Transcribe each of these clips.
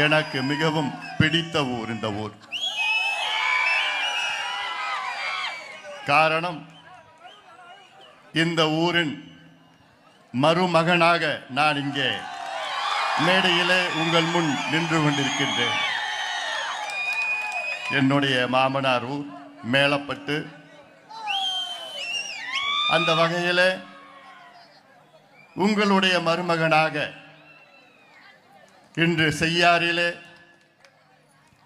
எனக்கு மிகவும் பிடித்த ஊர் இந்த ஊர். காரணம், இந்த ஊரின் மருமகனாக நான் இங்கே மேடையிலே உங்கள் முன் நின்று கொண்டிருக்கின்றேன். என்னுடைய மாமனார் ஊர் மேலப்பட்டு. அந்த வகையில் உங்களுடைய மருமகனாக இன்று செய்யாறிலே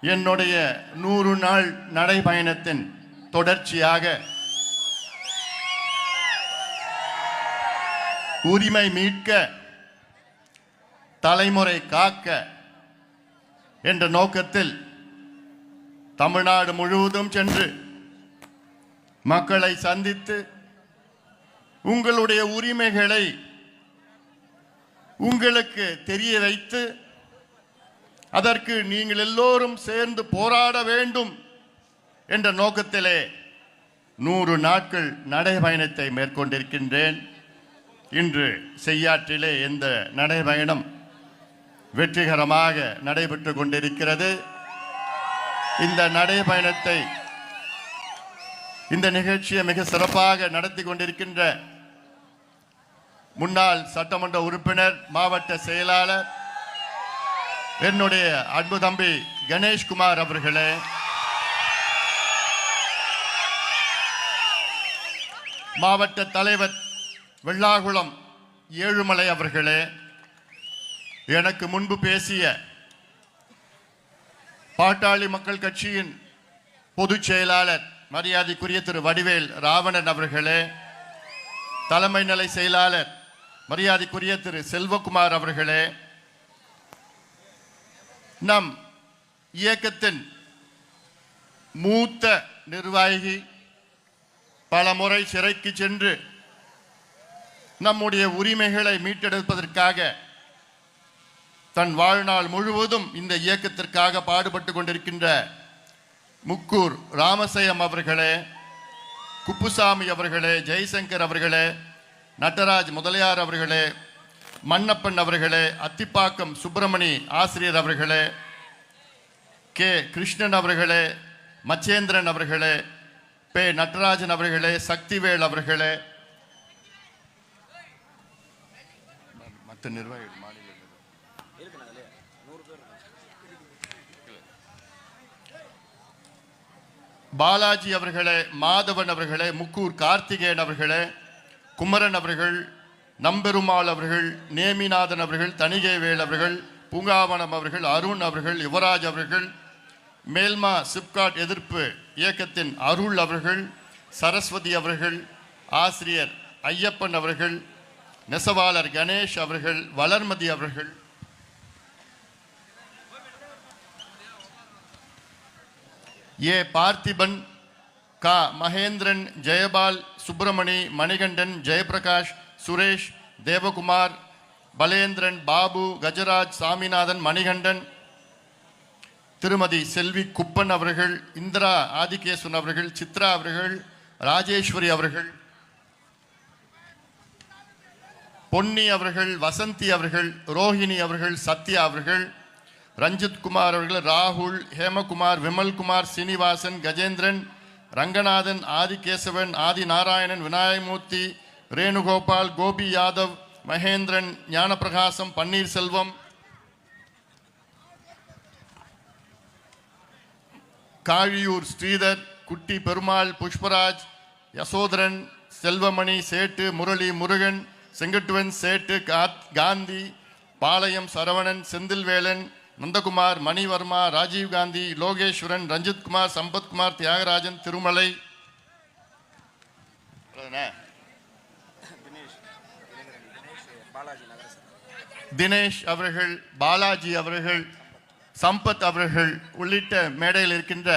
என்னுடைய 100 நாள் நடைபயணத்தின் தொடர்ச்சியாக உரிமை மீட்க, தலைமுறை காக்க என்ற நோக்கத்தில் தமிழ்நாடு முழுவதும் சென்று மக்களை சந்தித்து உங்களுடைய உரிமைகளை உங்களுக்கு தெரிய வைத்து அதற்கு நீங்கள் எல்லோரும் சேர்ந்து போராட வேண்டும் என்ற நோக்கத்திலே 100 நாட்கள் நடைபயணத்தை மேற்கொண்டிருக்கின்றேன். இன்று செய்யாற்றிலே இந்த நடைபயணம் வெற்றிகரமாக நடைபெற்று கொண்டிருக்கிறது. இந்த நடைபயணத்தை, இந்த நிகழ்ச்சியை மிக சிறப்பாக நடத்தி கொண்டிருக்கின்ற முன்னாள் சட்டமன்ற உறுப்பினர், மாவட்ட செயலாளர், என்னுடைய அன்பு தம்பி கணேஷ்குமார் அவர்களே, மாவட்ட தலைவர் வெள்ளாகுளம் ஏழுமலை அவர்களே, எனக்கு முன்பு பேசிய பாட்டாளி மக்கள் கட்சியின் பொதுச் செயலாளர் மரியாதைக்குரிய திரு வடிவேல் ராவணன் அவர்களே, தலைமை நிலை செயலாளர் மரியாதைக்குரிய திரு செல்வகுமார் அவர்களே, நம் இயக்கத்தின் மூத்த நிர்வாகி, பல முறை சிறைக்கு சென்று நம்முடைய உரிமைகளை மீட்டெடுப்பதற்காக தன் வாழ்நாள் முழுவதும் இந்த இயக்கத்திற்காக பாடுபட்டு கொண்டிருக்கின்ற முக்கூர் ராமசயம் அவர்களே, குப்புசாமி அவர்களே, ஜெய்சங்கர் அவர்களே, நட்டராஜ் முதலியார் அவர்களே, மன்னப்பன் அவர்களே, அத்திப்பாக்கம் சுப்பிரமணி ஆசிரியர் அவர்களே, கே கிருஷ்ணன் அவர்களே, மச்சேந்திரன் அவர்களே, பே நடராஜன் அவர்களே, சக்திவேல் அவர்களே, மற்ற நிர்வாகிகள், பாலாஜி அவர்களே, மாதவன் அவர்களே, முக்கூர் கார்த்திகேயன் அவர்களே, குமரன் அவர்கள், நம்பெருமாள் அவர்கள், நேமிநாதன் அவர்கள், தணிகைவேல் அவர்கள், பூங்காவனம் அவர்கள், அருண் அவர்கள், யுவராஜ் அவர்கள், மேல்மா சிப்காட் எதிர்ப்பு இயக்கத்தின் அருள் அவர்கள், சரஸ்வதி அவர்கள், ஆசிரியர் ஐயப்பன் அவர்கள், நெசவாளர் கணேஷ் அவர்கள், வளர்மதி அவர்கள், ஏ பார்த்திபன், கா மகேந்திரன், ஜெயபால், சுப்பிரமணி, மணிகண்டன், ஜெயபிரகாஷ், சுரேஷ், தேவகுமார், பலேந்திரன், பாபு, கஜராஜ், சாமிநாதன், மணிகண்டன், திருமதி செல்வி குப்பன் அவர்கள், இந்திரா ஆதிகேசன் அவர்கள், சித்ரா அவர்கள், ராஜேஸ்வரி அவர்கள், பொன்னி அவர்கள், வசந்தி அவர்கள், ரோஹிணி அவர்கள், சத்யா அவர்கள், ரஞ்சித் குமார் அவர்கள், ராகுல், ஹேமகுமார், விமல்குமார், சீனிவாசன், கஜேந்திரன், ரங்கநாதன், ஆதிகேசவன், ஆதி நாராயணன், விநாயகமூர்த்தி, ரேணுகோபால், கோபி யாதவ், மகேந்திரன், ஞானப்பிரகாசம், பன்னீர்செல்வம், காழியூர் ஸ்ரீதர், குட்டி பெருமாள், புஷ்பராஜ், யசோதரன், செல்வமணி, சேட்டு, முரளி, முருகன், செங்கட்டுவன், சேட்டு, காந்தி, பாளையம் சரவணன், செந்தில்வேலன், நந்தகுமார், மணிவர்மா, ராஜீவ்காந்தி, லோகேஸ்வரன், ரஞ்சித்குமார், சம்பத்குமார், தியாகராஜன், திருமலை, தினேஷ் அவர்கள், பாலாஜி அவர்கள், சம்பத் அவர்கள் உள்ளிட்ட மேடையில் இருக்கின்ற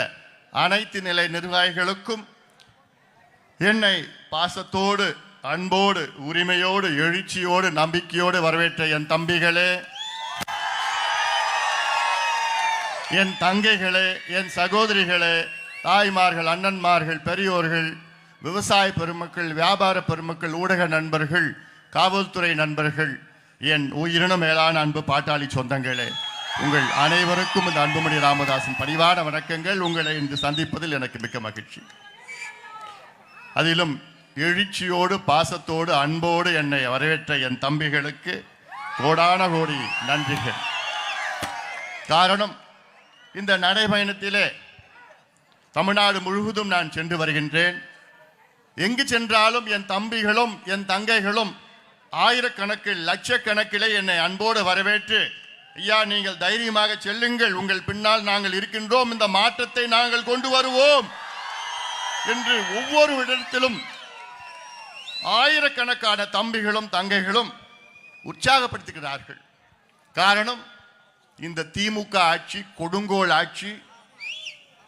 அனைத்து நிலை நிர்வாகிகளுக்கும் என்னை பாசத்தோடு, அன்போடு, உரிமையோடு, எழுச்சியோடு, நம்பிக்கையோடு வரவேற்ற என் தம்பிகளே, என் தங்கைகளே, என் சகோதரிகளே, தாய்மார்கள், அண்ணன்மார்கள், பெரியோர்கள், விவசாய பெருமக்கள், வியாபார பெருமக்கள், ஊடக நண்பர்கள், காவல்துறை நண்பர்கள், என் உயிரினும் மேலான அன்பு பாட்டாளி சொந்தங்களே, உங்கள் அனைவருக்கும் இந்த அன்புமணி ராமதாஸின் பணிவான வணக்கங்கள். உங்களை இன்று சந்திப்பதில் எனக்கு மிக்க மகிழ்ச்சி. அதிலும் எழுச்சியோடு பாசத்தோடு அன்போடு என்னை வரவேற்ற என் தம்பிகளுக்கு கோடான கோடி நன்றிகள். காரணம், இந்த நடைபயணத்திலே தமிழ்நாடு முழுவதும் நான் சென்று வருகின்றேன். எங்கு சென்றாலும் என் தம்பிகளும் என் தங்கைகளும் ஆயிரக்கணக்கில் லட்சக்கணக்கிலே என்னை அன்போடு வரவேற்று, ஐயா நீங்கள் தைரியமாக செல்லுங்கள், உங்கள் பின்னால் நாங்கள் இருக்கின்றோம், இந்த மாற்றத்தை நாங்கள் கொண்டு வருவோம் என்று ஒவ்வொரு இடத்திலும் ஆயிரக்கணக்கான தம்பிகளும் தங்கைகளும் உற்சாகப்படுத்துகிறார்கள். காரணம், இந்த திமுக ஆட்சி கொடுங்கோல் ஆட்சி,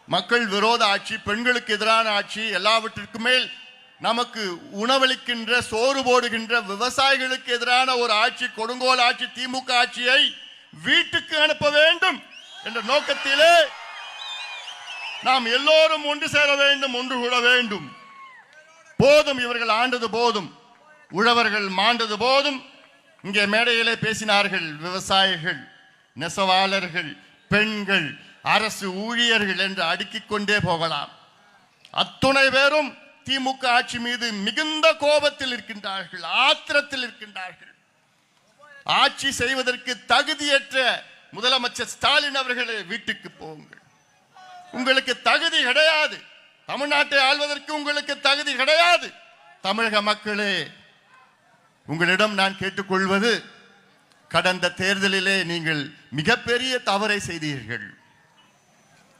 மக்கள் விரோத ஆட்சி, பெண்களுக்கு எதிரான ஆட்சி, எல்லாவற்றிற்கும் மேல் நமக்கு உணவளிக்கின்ற சோறு போடுகின்ற விவசாயிகளுக்கு எதிரான ஒரு ஆட்சி, கொடுங்கோல் ஆட்சி, திமுக ஆட்சியை வீட்டுக்கு அனுப்ப வேண்டும் என்ற நோக்கத்திலே நாம் எல்லோரும் ஒன்று சேர வேண்டும், ஒன்று கூட வேண்டும். போதும், இவர்கள் ஆண்டது போதும், உழவர்கள் மாண்டது போதும். இங்கே மேடையிலே பேசினார்கள் விவசாயிகள், நெசவாளர்கள், பெண்கள், அரசு ஊழியர்கள் என்று அடுக்கிக் கொண்டே போகலாம். அத்துணை பேரும் திமுக ஆட்சி மீது மிகுந்த கோபத்தில் இருக்கின்றார்கள், ஆத்திரத்தில் இருக்கின்றார்கள். ஆட்சி செய்வதற்கு தகுதியற்ற முதலமைச்சர் ஸ்டாலின் அவர்களே, வீட்டுக்கு போங்கள். உங்களுக்கு தகுதி கிடையாது, தமிழ்நாட்டை ஆள்வதற்கு உங்களுக்கு தகுதி கிடையாது. தமிழக மக்களே, உங்களிடம் நான் கேட்டுக்கொள்வது, கடந்த தேர்தலிலே நீங்கள் மிகப்பெரிய தவறை செய்தீர்கள்.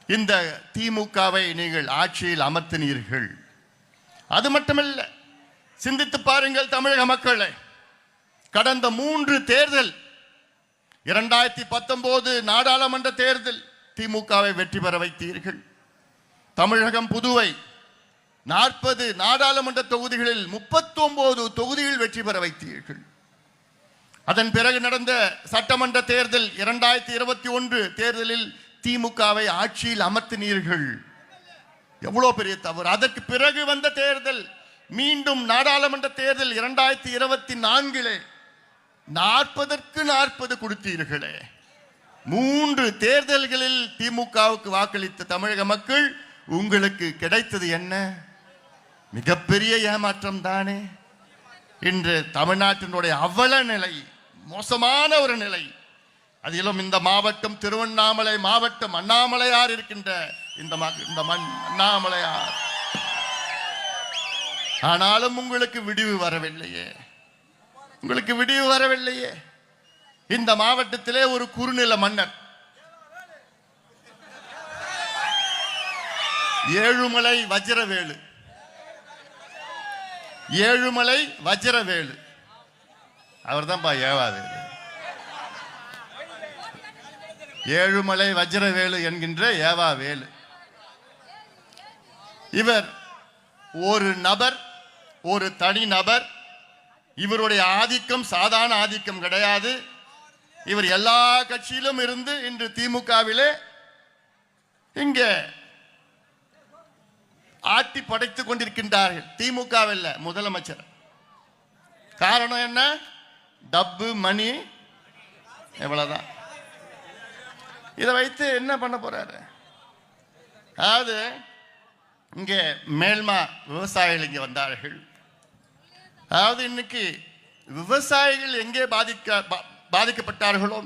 இந்த திமுகவை நீங்கள் ஆட்சியில் அமர்த்தினீர்கள். அது மட்டுமல்ல, சிந்தித்து பாருங்கள் தமிழக மக்களே, கடந்த 3 தேர்தல், 2019 நாடாளுமன்ற தேர்தல் திமுகவை வெற்றி பெற வைத்தீர்கள். தமிழகம் புதுவை 40 நாடாளுமன்ற தொகுதிகளில் 39 தொகுதிகள் வெற்றி பெற வைத்தீர்கள். அதன் பிறகு நடந்த சட்டமன்ற தேர்தல் 2021 தேர்தலில் திமுகவை ஆட்சியில் அமர்த்தினீர்கள். எவ்வளவு பெரிய தவறு. அதற்கு பிறகு வந்த தேர்தல், மீண்டும் நாடாளுமன்ற தேர்தல் 2024 40க்கு 40 கொடுத்தீர்களே. 3 தேர்தல்களில் திமுகவுக்கு வாக்களித்த தமிழக மக்கள் உங்களுக்கு கிடைத்தது என்ன? மிகப்பெரிய ஏமாற்றம் தானே. இன்று தமிழ்நாட்டினுடைய அவல நிலை, மோசமான ஒரு நிலை. அதிலும் இந்த மாவட்டம் திருவண்ணாமலை மாவட்டம், அண்ணாமலையார் இருக்கின்ற இந்த மண் அண்ணாமலையார். ஆனாலும் உங்களுக்கு விடிவு வரவில்லையே, உங்களுக்கு விடிவு வரவில்லையே. இந்த மாவட்டத்திலே ஒரு குறுநில மன்னர், ஏழுமலை வஜ்ரவேலு, ஏழுமலை வஜ்ரவேலு, அவர் தான்ப்பா ஏவாவேலு. ஏழுமலை வஜ்ரவேலு என்கின்ற ஏவாவேலு. இவர் ஒரு நபர், ஒரு தனி நபர். இவருடைய ஆதிக்கம் சாதாரண ஆதிக்கம் கிடையாது. இவர் எல்லா கட்சியிலும் இருந்து இன்று திமுகவிலே இங்கே ஆட்டி படைத்துக் கொண்டிருக்கின்றார்கள். திமுகவில் முதலமைச்சர். காரணம் என்ன? டப்பு மணி, எவ்வளவுதான். இதை வைத்து என்ன பண்ண போறாரு? அதாவது இங்கே மேல்மா விவசாயிகள் இங்கே வந்தார்கள். அதாவது இன்னைக்கு விவசாயிகள் எங்கே பாதிக்கப்பட்டார்களோ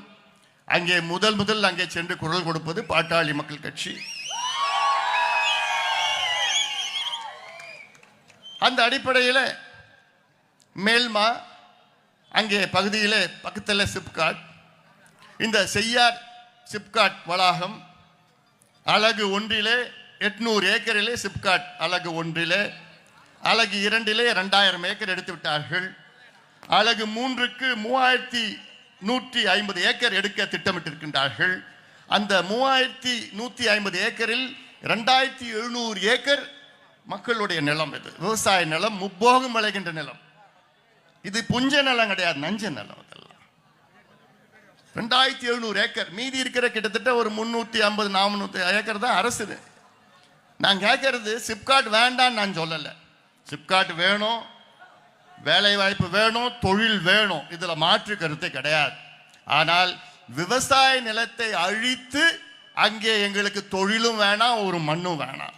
அங்கே முதல் அங்கே சென்று குரல் கொடுப்பது பாட்டாளி மக்கள் கட்சி. அந்த அடிப்படையில் மேல்மா அங்கே பகுதியில் பக்கத்தில் சிப்காட், இந்த செய்யார் சிப்காட் வளாகம் அலகு 1 800 ஏக்கரிலே சிப்காட் அலகு 1, அலகு 2 2000 ஏக்கர் எடுத்து விட்டார்கள். அலகு 3க்கு 3150 ஏக்கர் எடுக்க திட்டமிட்டிருக்கின்றார்கள். அந்த 3150 ஏக்கரில் 2700 ஏக்கர் மக்களுடைய நிலம். இது விவசாய நிலம், முப்போகம் விளைகின்ற நிலம். இது புஞ்ச நிலம் கிடையாது, நஞ்ச நிலம். அதெல்லாம் 2700 ஏக்கர். மீதி இருக்கிற கிட்டத்தட்ட ஒரு 350 400 ஏக்கர் தான் அரசு. நான் கேட்கறது, சிப்காட் வேண்டான்னு நான் சொல்லலை. சிப்காட் வேணும், வேலை வாய்ப்பு வேணும், தொழில் வேணும், இதுல மாற்று கருத்து கிடையாது. ஆனால் விவசாய நிலத்தை அழித்து அங்கே எங்களுக்கு தொழிலும் வேணாம், ஒரு மண்ணும் வேணாம்.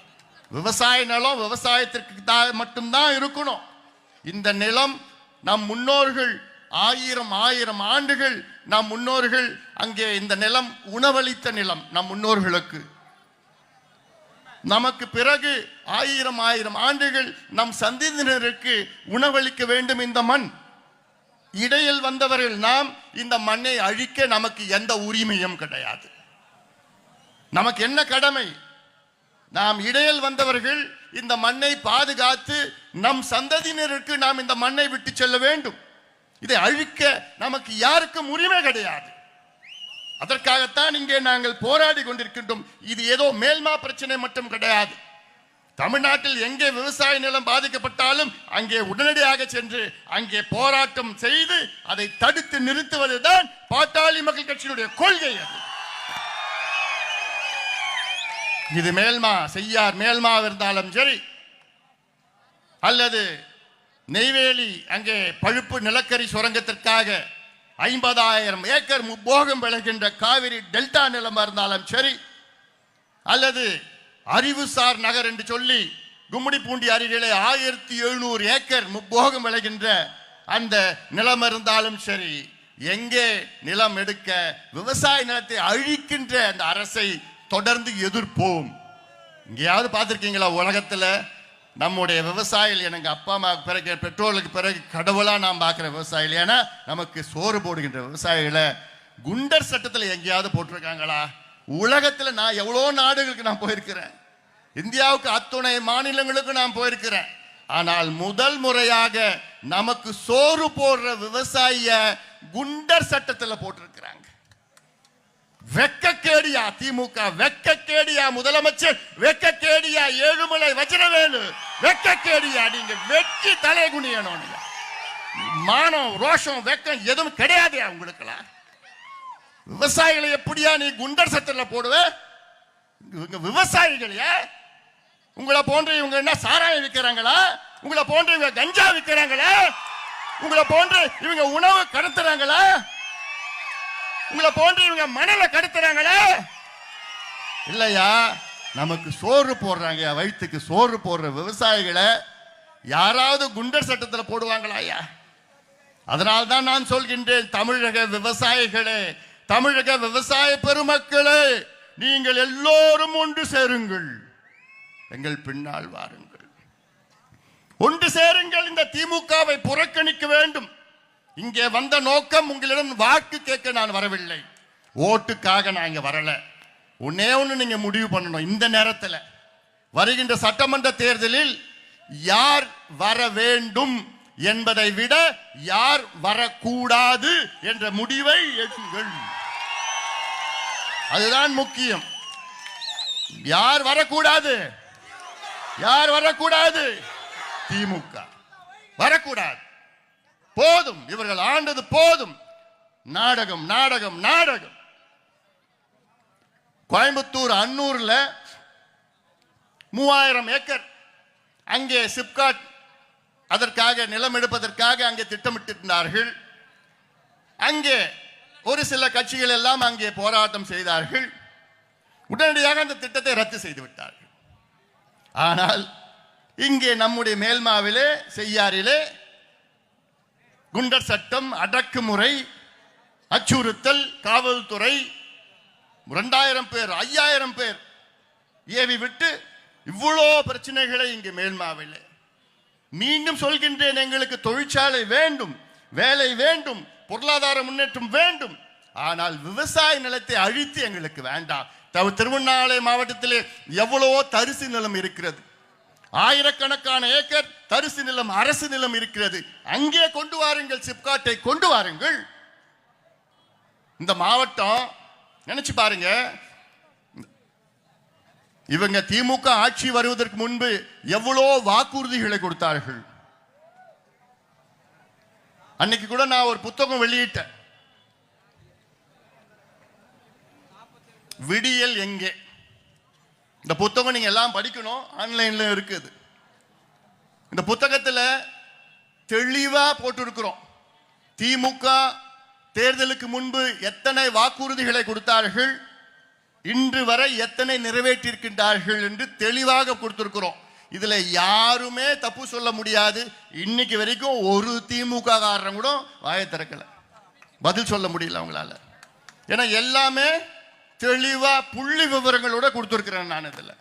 விவசாய நிலம் விவசாயத்திற்கு மட்டும்தான் இருக்கணும். இந்த நிலம் நம் முன்னோர்கள் ஆயிரம் ஆண்டுகள் நம் முன்னோர்கள் அங்கே இந்த நிலம் உணவளித்த நிலம். நம் முன்னோர்களுக்கு நமக்கு பிறகு ஆயிரம் ஆண்டுகள் நம் சந்ததியினருக்கு உணவளிக்க வேண்டும் இந்த மண். இடையில் வந்தவர்கள் நாம் இந்த மண்ணை அழிக்க நமக்கு எந்த உரிமையும் கிடையாது. நமக்கு என்ன கடமை? நாம் இடையில் வந்தவர்கள் இந்த மண்ணை பாதுகாத்து நம் சந்ததியினருக்கு நாம் இந்த மண்ணை விட்டு செல்ல வேண்டும். இதை அழிக்க நமக்கு யாருக்கும் உரிமை கிடையாது. அதற்காகத்தான் இங்கே நாங்கள் போராடி கொண்டிருக்கின்றோம். இது ஏதோ மேல்மா பிரச்சனை மட்டும் கிடையாது. தமிழ்நாட்டில் எங்கே விவசாய நிலம் பாதிக்கப்பட்டாலும் அங்கே உடனடியாக சென்று அங்கே போராட்டம் செய்து அதை தடுத்து நிறுத்துவதுதான் பாட்டாளி மக்கள் கட்சியினுடைய கொள்கை. அது இது மேல்மா செய்யார் மேல்மா இருந்தாலும் சரி, அல்லது நெய்வேலி அங்கே பழுப்பு நிலக்கரி சுரங்கத்திற்காக 50,000 ஏக்கர் முப்போகம் விளைகின்ற காவிரி டெல்டா நிலமா இருந்தாலும் சரி, அல்லது அறிவுசார் நகர் என்று சொல்லி கும்மிடிப்பூண்டி அருகிலே 1700 ஏக்கர் முப்போகம் விளைகின்ற அந்த நிலம் இருந்தாலும் சரி, எங்கே நிலம் எடுக்க விவசாய நிலத்தை அழிக்கின்ற அந்த அரசை தொடர்ந்து எதிர்ப்போம். இங்கேயாவது பார்த்திருக்கீங்களா உலகத்தில் நம்முடைய விவசாயிகள்? எனக்கு அப்பா அம்மாவுக்கு பிறகு பெற்றோர்களுக்கு பிறகு கடவுளா நாம் பார்க்கிற விவசாயிகள், ஏன்னா நமக்கு சோறு போடுகின்ற விவசாயிகளை குண்டர் சட்டத்தில் எங்கேயாவது போட்டிருக்காங்களா? உலகத்தில் நான் எவ்வளோ நாடுகளுக்கு நான் போயிருக்கிறேன், இந்தியாவுக்கு அத்துணை மாநிலங்களுக்கு நான் போயிருக்கிறேன். ஆனால் முதல் முறையாக நமக்கு சோறு போடுற விவசாயிய குண்டர் சட்டத்தில் போட்டிருக்கிறாங்க. வெக்கக்கேடியா திமுக, வெக்கக்கேடியா முதலமைச்சர், வெக்கக்கேடியா ஏழுமலை வஜ்ரவேலு, வெக்கக்கேடியா. நீங்க வெற்றி தலை குனியணும். மானம் ரோஷம் வெக்கம் எதுவும் கிடையாது உங்களுக்கெல்லாம். விவசாயிகளை எப்படியா நீ குண்டர் சட்டத்தில் போடுவ? விவசாயிகளையா? உங்களை போன்ற இவங்க என்ன சாராயம் விற்கிறாங்களா? உங்களை போன்ற இவங்க கஞ்சா விற்கிறாங்களா? உங்களை போன்ற இவங்க உணவு கடத்துறாங்களா? உங்களை போன்ற இவங்க மணலை கடத்துறாங்களா? இல்லையா? நமக்கு சோறு போடுறாங்க, வயிற்றுக்கு சோறு போடுற விவசாயிகளை யாராவது குண்டர் சட்டத்தில் போடுவாங்களா ஐயா? அதனால்தான் நான் சொல்கின்றேன், தமிழக விவசாயிகளே, தமிழக விவசாய பெருமக்களே, நீங்கள் எல்லோரும் ஒன்று சேருங்கள், எங்கள் பின்னால் வாருங்கள், ஒன்று சேருங்கள். இந்த திமுகவை புறக்கணிக்க வேண்டும். இங்கே வந்த நோக்கம் உங்களிடம் வாக்கு கேட்க நான் வரவில்லை, ஓட்டுக்காக நான் இங்க வரல. ஒன்னே ஒன்று நீங்க முடிவு பண்ணணும். இந்த நேரத்தில் வருகின்ற சட்டமன்ற தேர்தலில் யார் வர வேண்டும் என்பதை விட யார் வரக்கூடாது என்ற முடிவை எடுங்கள். அதுதான் முக்கியம். யார் வரக்கூடாது? யார் வரக்கூடாது? திமுக வரக்கூடாது. போதும், இவர்கள் ஆண்டது போதும். நாடகம் நாடகம் நாடகம். கோயம்புத்தூர் அன்னூர்ல 3000 ஏக்கர் அங்கே சிப்காட் அதற்காக நிலம் எடுப்பதற்காக அங்கே திட்டமிட்டிருந்தார்கள். அங்கே ஒரு சில கட்சிகள் எல்லாம் அங்கே போராட்டம் செய்தார்கள். உடனடியாக அந்த திட்டத்தை ரத்து செய்து விட்டார்கள். ஆனால் இங்கே நம்முடைய மேல்மாவிலே செய்யாரிலே குண்டர் சட்டம், அடக்குமுறை, அச்சுறுத்தல், காவல்துறை 2000 பேர் 5000 பேர் ஏவி விட்டு இவ்வளோ பிரச்சனைகளை இங்கே மேல்மாவிலே. மீண்டும் சொல்கின்றேன், எங்களுக்கு தொழிற்சாலை வேண்டும், வேலை வேண்டும், பொருளாதார முன்னேற்றம் வேண்டும். ஆனால் விவசாய நிலத்தை அழித்து எங்களுக்கு வேண்டாம். திருவண்ணாமலை மாவட்டத்திலே எவ்வளவோ தரிசு நிலம் இருக்கிறது, ஆயிரக்கணக்கான ஏக்கர் தரிசு நிலம், அரசு நிலம் இருக்கிறது. அங்கே கொண்டு வாருங்கள், சிப்காட்டை கொண்டு வாருங்கள். இந்த மாவட்டம் நினைச்சு பாருங்க, இவங்க திமுக ஆட்சி வருவதற்கு முன்பு எவ்வளோ வாக்குறுதிகளை கொடுத்தார்கள். அன்னைக்கு கூட நான் ஒரு புத்தகம் வெளியிட்டேன், விடியல் எங்கே. இந்த புத்தகம் நீங்க எல்லாம் படிக்கணும், ஆன்லைன்ல இருக்குது. இந்த புத்தகத்தில் தெளிவா போட்டிருக்கிறோம், திமுக தேர்தலுக்கு முன்பு எத்தனை வாக்குறுதிகளை கொடுத்தார்கள், இன்று வரை எத்தனை நிறைவேற்றியிருக்கின்றார்கள் என்று தெளிவாக கொடுத்திருக்கிறோம். இதுல யாருமே தப்பு சொல்ல முடியாது. இன்னைக்கு வரைக்கும் ஒரு திமுக காரன் கூட வாயை திறக்கல, பதில் சொல்ல முடியல அவங்களால. ஏன்னா எல்லாமே தெளிவா புள்ளி விவரங்களோட கொடுத்திருக்கிறேன் நான். இதுல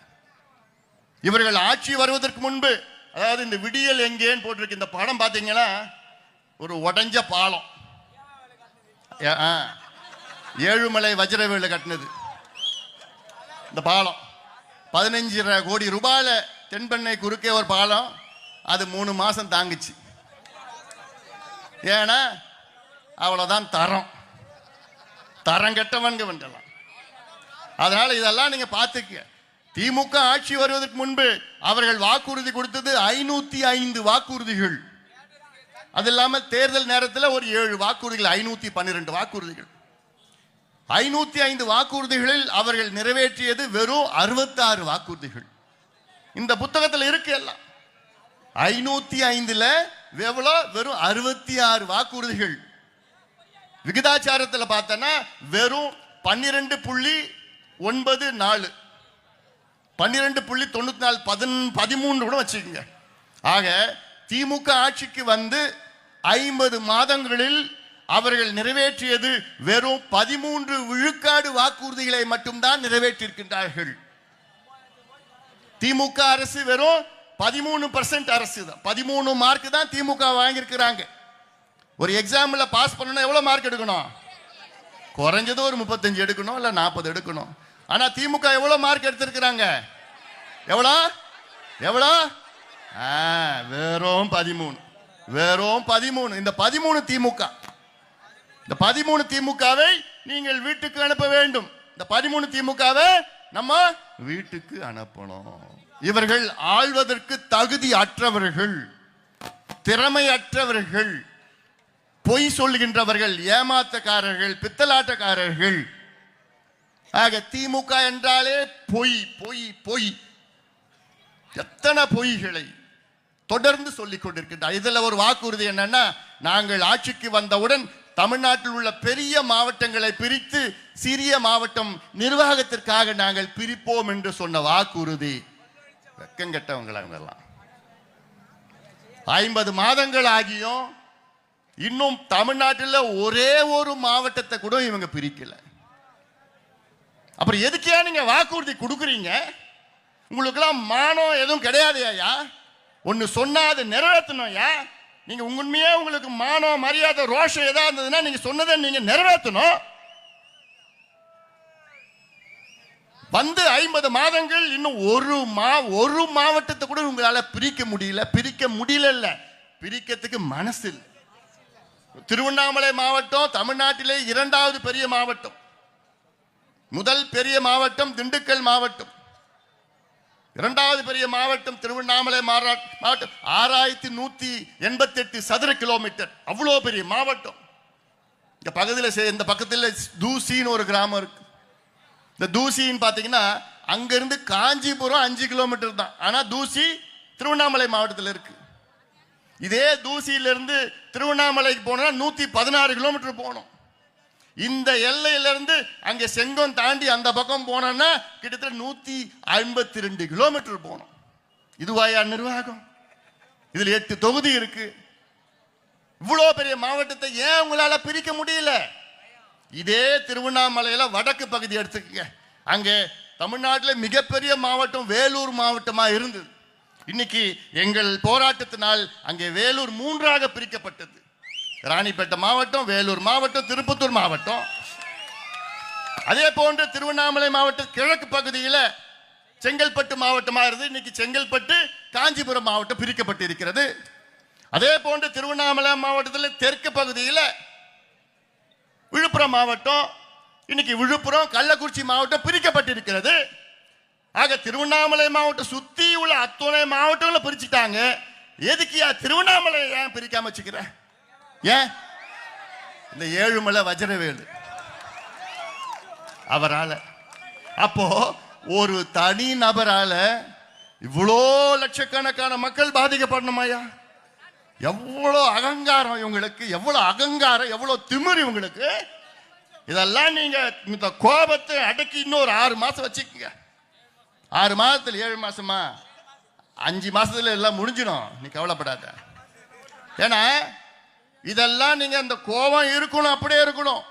இவர்கள் ஆட்சி வருவதற்கு முன்பு, அதாவது இந்த விடியல் எங்கேன்னு போட்டிருக்கு இந்த படம் பார்த்தீங்கன்னா, ஒரு உடஞ்ச பாலம், ஏழுமலை வஜ்ரவேலு கட்டினது இந்த பாலம். 15 கோடி ரூபாயில தென்பெண்ணை குறுக்கே ஒரு பாலம், அது 3 மாசம் தாங்குச்சு. ஏன்னா அவ்வளவுதான் தரம் கெட்டவன்க வந்துடலாம். அதனால இதெல்லாம் நீங்க பார்த்துக்க. திமுக ஆட்சி வருவதற்கு முன்பு அவர்கள் வாக்குறுதி கொடுத்தது 505 வாக்குறுதிகள். அது இல்லாமல் தேர்தல் நேரத்தில் ஒரு 7 வாக்குறுதிகள், 512 வாக்குறுதிகள். 505 வாக்குறுதிகளில் அவர்கள் நிறைவேற்றியது வெறும் 66 வாக்குறுதிகள். இந்த புத்தகத்தில் இருக்கு எல்லாம். 505ல வெறும் 66 வாக்குறுதிகள். விகிதாச்சாரத்தில் பார்த்தனா வெறும் 12.94, 12.94, 13 கூட வச்சுக்கோங்க. ஆக திமுக ஆட்சிக்கு வந்து 50 மாதங்களில் அவர்கள் நிறைவேற்றியது வெறும் 13 விழுக்காடு வாக்குறுதிகளை மட்டும்தான் நிறைவேற்றியிருக்கின்றார்கள். திமுக அரசு வெறும் 13% அரசு தான். 13 மார்க் தான் திமுக வாங்கியிருக்கிறாங்க. ஒரு எக்ஸாம்ல பாஸ் பண்ணணும் எவ்வளவு மார்க் எடுக்கணும்? குறைஞ்சது ஒரு 35 எடுக்கணும், இல்ல 40 எடுக்கணும். ஆனா திமுக எவ்வளவு மார்க் எடுத்திருக்கிறாங்க? எவ்வளோ? வெறும் 13. இந்த 13 திமுக, இந்த 13 திமுகவை நீங்கள் வீட்டுக்கு அனுப்ப வேண்டும். இந்த 13 திமுகவை நம்ம வீட்டுக்கு அனுப்பணும். இவர்கள் ஆள்வதற்கு தகுதி அற்றவர்கள், திறமை அற்றவர்கள், பொய் சொல்லுகின்றவர்கள், ஏமாத்தக்காரர்கள், பித்தலாட்டக்காரர்கள். ஆக திமுக என்றாலே பொய் பொய் பொய். எத்தனை பொய்களை தொடர்ந்து சொல்லிக் கொண்டிருக்கின்றார். இதுல ஒரு வாக்குறுதி என்னன்னா, நாங்கள் ஆட்சிக்கு வந்தவுடன் தமிழ்நாட்டில் உள்ள பெரிய மாவட்டங்களை பிரித்து சிறிய மாவட்டம் நிர்வாகத்திற்காக நாங்கள் பிரிப்போம் என்று சொன்ன வாக்குறுதி. வெக்கங்கெட்டவங்களெல்லாம் 50 மாதங்கள் ஆகியும் இன்னும் தமிழ்நாட்டில் ஒரே ஒரு மாவட்டத்தை கூட இவங்க பிரிக்கல. அப்புறம் எதுக்கே நீங்க வாக்குறுதி கொடுக்குறீங்க? உங்களுக்கெல்லாம் மானம் எதுவும் கிடையாது ஐயா. ஒன்னு சொன்னா அதை நிறைவேற்றணும் ஐயா. நீங்க உண்மையே உங்களுக்கு மானம், மரியாதை, ரோஷம் ஏதாவது இருந்ததுன்னா நீங்க சொன்னதை நீங்க நிறைவேற்றணும். வந்து 50 மாதங்கள் இன்னும் ஒரு மாவட்டத்தை கூட உங்களால பிரிக்க முடியல. பிரிக்கிறதுக்கு மனசு இல்லை. திருவண்ணாமலை மாவட்டம் தமிழ்நாட்டிலே 2வது பெரிய மாவட்டம். முதல் பெரிய மாவட்டம் திண்டுக்கல் மாவட்டம். 2வது பெரிய மாவட்டம் திருவண்ணாமலை மாவட்டம். 6188 சதுர கிலோமீட்டர். அவ்வளோ பெரிய மாவட்டம். இந்த பக்கத்தில் தூசின்னு ஒரு கிராமம் இருக்கு. இந்த தூசின்னு பார்த்தீங்கன்னா அங்கிருந்து காஞ்சிபுரம் 5 கிலோமீட்டர் தான். ஆனால் தூசி திருவண்ணாமலை மாவட்டத்தில் இருக்கு. இதே தூசியிலிருந்து திருவண்ணாமலைக்கு போனா 116 கிலோமீட்டர் போகணும். இந்த எல்லையிலிருந்து அங்கே செங்கம் தாண்டி அந்த பக்கம் போனோம்னா கிட்டத்தட்ட 152 கிலோமீட்டர் போகணும். இதுவாயா நிர்வாகம்? இதுல 8 தொகுதி இருக்கு. இவ்வளோ பெரிய மாவட்டத்தை ஏன் உங்களால பிரிக்க முடியல? இதே திருவண்ணாமலையில வடக்கு பகுதி எடுத்துக்கங்க. அங்கே தமிழ்நாட்டில் மிகப்பெரிய மாவட்டம் வேலூர் மாவட்டமா இருந்தது. இன்னைக்கு எங்கள் போராட்டத்தினால் அங்கே வேலூர் 3ஆக பிரிக்கப்பட்டது. ராணிப்பேட்டை மாவட்டம், வேலூர் மாவட்டம், திருப்பத்தூர் மாவட்டம். அதே போன்று திருவண்ணாமலை மாவட்டம் கிழக்கு பகுதியில் செங்கல்பட்டு மாவட்டமா இருந்து இன்னைக்கு செங்கல்பட்டு காஞ்சிபுரம் மாவட்டம் பிரிக்கப்பட்டு இருக்கிறது. அதே போன்று திருவண்ணாமலை மாவட்டத்தில் தெற்கு பகுதியில் விழுப்புரம் மாவட்டம், இன்னைக்கு விழுப்புரம் கள்ளக்குறிச்சி மாவட்டம் பிரிக்கப்பட்டிருக்கிறது. ஆக திருவண்ணாமலை மாவட்டம் சுத்தி உள்ள அத்தனை மாவட்டங்களை பிரிச்சுட்டாங்க. எதுக்கு திருவண்ணாமலை ஏன் பிரிக்காம வச்சுக்கிற? ஏன்? இந்த ஏழுமலை வஜ்ரவேலு அவரால. அப்போ ஒரு தனி நபரால இவ்வளோ லட்சக்கணக்கான மக்கள் பாதிக்கப்படணுமாயா? எவ்வளோ அகங்காரம் இவங்களுக்கு, எவ்வளோ அகங்காரம், எவ்வளோ திமிரு இவங்களுக்கு. இதெல்லாம் நீங்க இந்த கோபத்தை அடக்கி இன்னொரு 6 மாசம் வச்சுக்கோங்க. 6 மாசத்துல 7 மாசமா 5 மாசத்துல எல்லாம் முடிஞ்சிடும். நீ கவலைப்படாத. ஏன்னா இதெல்லாம் நீங்க அந்த கோபம் இருக்கணும், அப்படியே இருக்கணும்.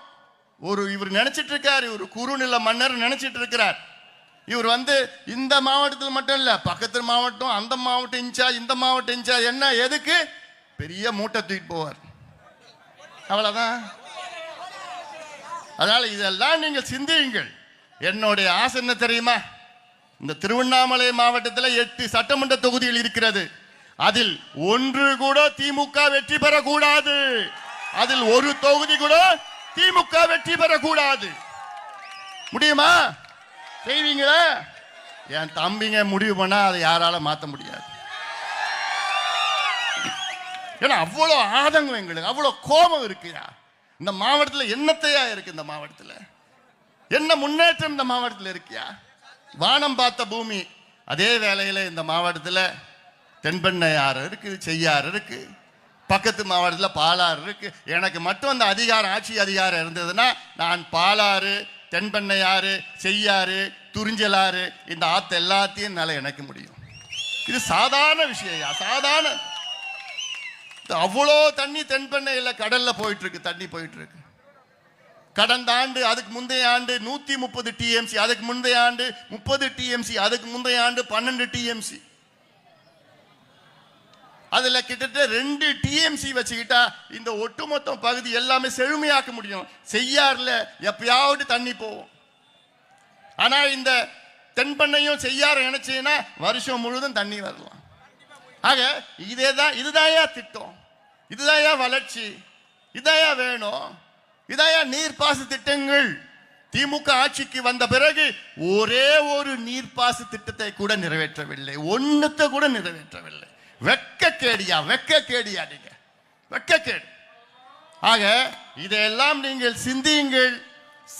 இவர் நினைச்சிட்டு இருக்காரு, ஒரு குறுநில மன்னர் நினைச்சிட்டு இருக்கிறார். இவர் இந்த மாவட்டத்தில் மட்டும் இல்ல, பக்கத்து மாவட்டம், அந்த மாவட்டம் இன்சார்ஜ், இந்த மாவட்டம் இன்சார்ஜ், என்ன எதுக்கு பெரிய மூட்டை தூக்கிட்டு போவார். அவ்வளவுதான். அதனால இதெல்லாம் நீங்கள் சிந்தியுங்கள். என்னுடைய ஆசை என்ன தெரியுமா? இந்த திருவண்ணாமலை மாவட்டத்தில் 8 சட்டமன்ற தொகுதிகள் இருக்கிறது. அதில் 1 கூட திமுக வெற்றி பெறக்கூடாது. அதில் ஒரு தொகுதி கூட திமுக வெற்றி பெறக்கூடாது. முடியுமா? செய்வீங்களா? என் தம்பிங்க முடிவு பண்ணா அதை யாரால மாற்ற முடியாது. ஏன்னா அவ்வளோ ஆதங்கம் எங்களுக்கு, அவ்வளோ கோபம் இருக்குயா. இந்த மாவட்டத்தில் என்னத்தையா இருக்கு? இந்த மாவட்டத்தில் என்ன முன்னேற்றம் இந்த மாவட்டத்தில் இருக்கியா? வானம் பார்த்த பூமி. அதே வேளையில் இந்த மாவட்டத்தில் தென்பெண்ணையாறு இருக்கு, செய்யாறு இருக்கு, பக்கத்து மாவட்டத்தில் பாலாறு இருக்கு. எனக்கு மட்டும் அந்த அதிகாரம், ஆட்சி அதிகாரம் இருந்ததுன்னா நான் பாலாறு, தென்பெண்ணையாறு, செய்யாறு, துறிஞ்சலாறு, இந்த ஆத்து எல்லாத்தையும் என்னால் இணைக்க முடியும். இது சாதாரண விஷயம். சாதாரண அவ்வளோ தண்ணி தென்பெண்ணையில் கடல்ல போயிட்டு இருக்கு, தண்ணி போயிட்டு இருக்கு. கடந்த ஆண்டு, அதுக்கு முந்தைய ஆண்டு 130 டிஎம்சி, அதுக்கு முந்தைய ஆண்டு 30 டிஎம்சி, அதுக்கு முந்தைய ஆண்டு 12 டிஎம்சி. அதுல கிட்டத்தட்ட 2 டிஎம்சி வச்சுக்கிட்டா இந்த ஒட்டுமொத்த பகுதி எல்லாமே செழுமையாக்க முடியும். செய்யாறுல எப்பயாவது தண்ணி போகும். ஆனா இந்த தென்பெண்ணையும் செய்யாறு நினைச்சீங்கன்னா வருஷம் முழுவதும் தண்ணி வரலாம். ஆக இதுதான் திட்டம், இதுதான் வளர்ச்சி, இதான் வேணும். இதான் நீர்ப்பாச திட்டங்கள். திமுக ஆட்சிக்கு வந்த பிறகு ஒரே ஒரு நீர்ப்பாச திட்டத்தை கூட நிறைவேற்றவில்லை, ஒன்னத்தை கூட நிறைவேற்றவில்லை. வெட்கக்கேடியா, வெட்கக்கேடியா, நீங்க வெட்கக்கேடு. ஆக இதையெல்லாம் நீங்கள் சிந்தியுங்கள்.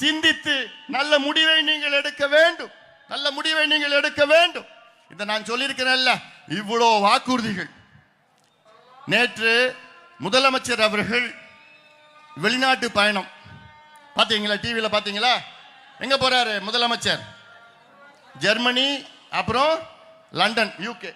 சிந்தித்து நல்ல முடிவை நீங்கள் எடுக்க வேண்டும், நல்ல முடிவை நீங்கள் எடுக்க வேண்டும். இதை நான் சொல்லியிருக்கிறேன்ல, இவ்வளோ வாக்குறுதிகள். நேற்று முதலமைச்சர் அவர்கள் வெளிநாட்டு பயணம் பார்த்தீங்களா? டிவியில் பார்த்தீங்களா? எங்க போறாரு முதலமைச்சர்? ஜெர்மனி, அப்புறம் லண்டன், யூகே.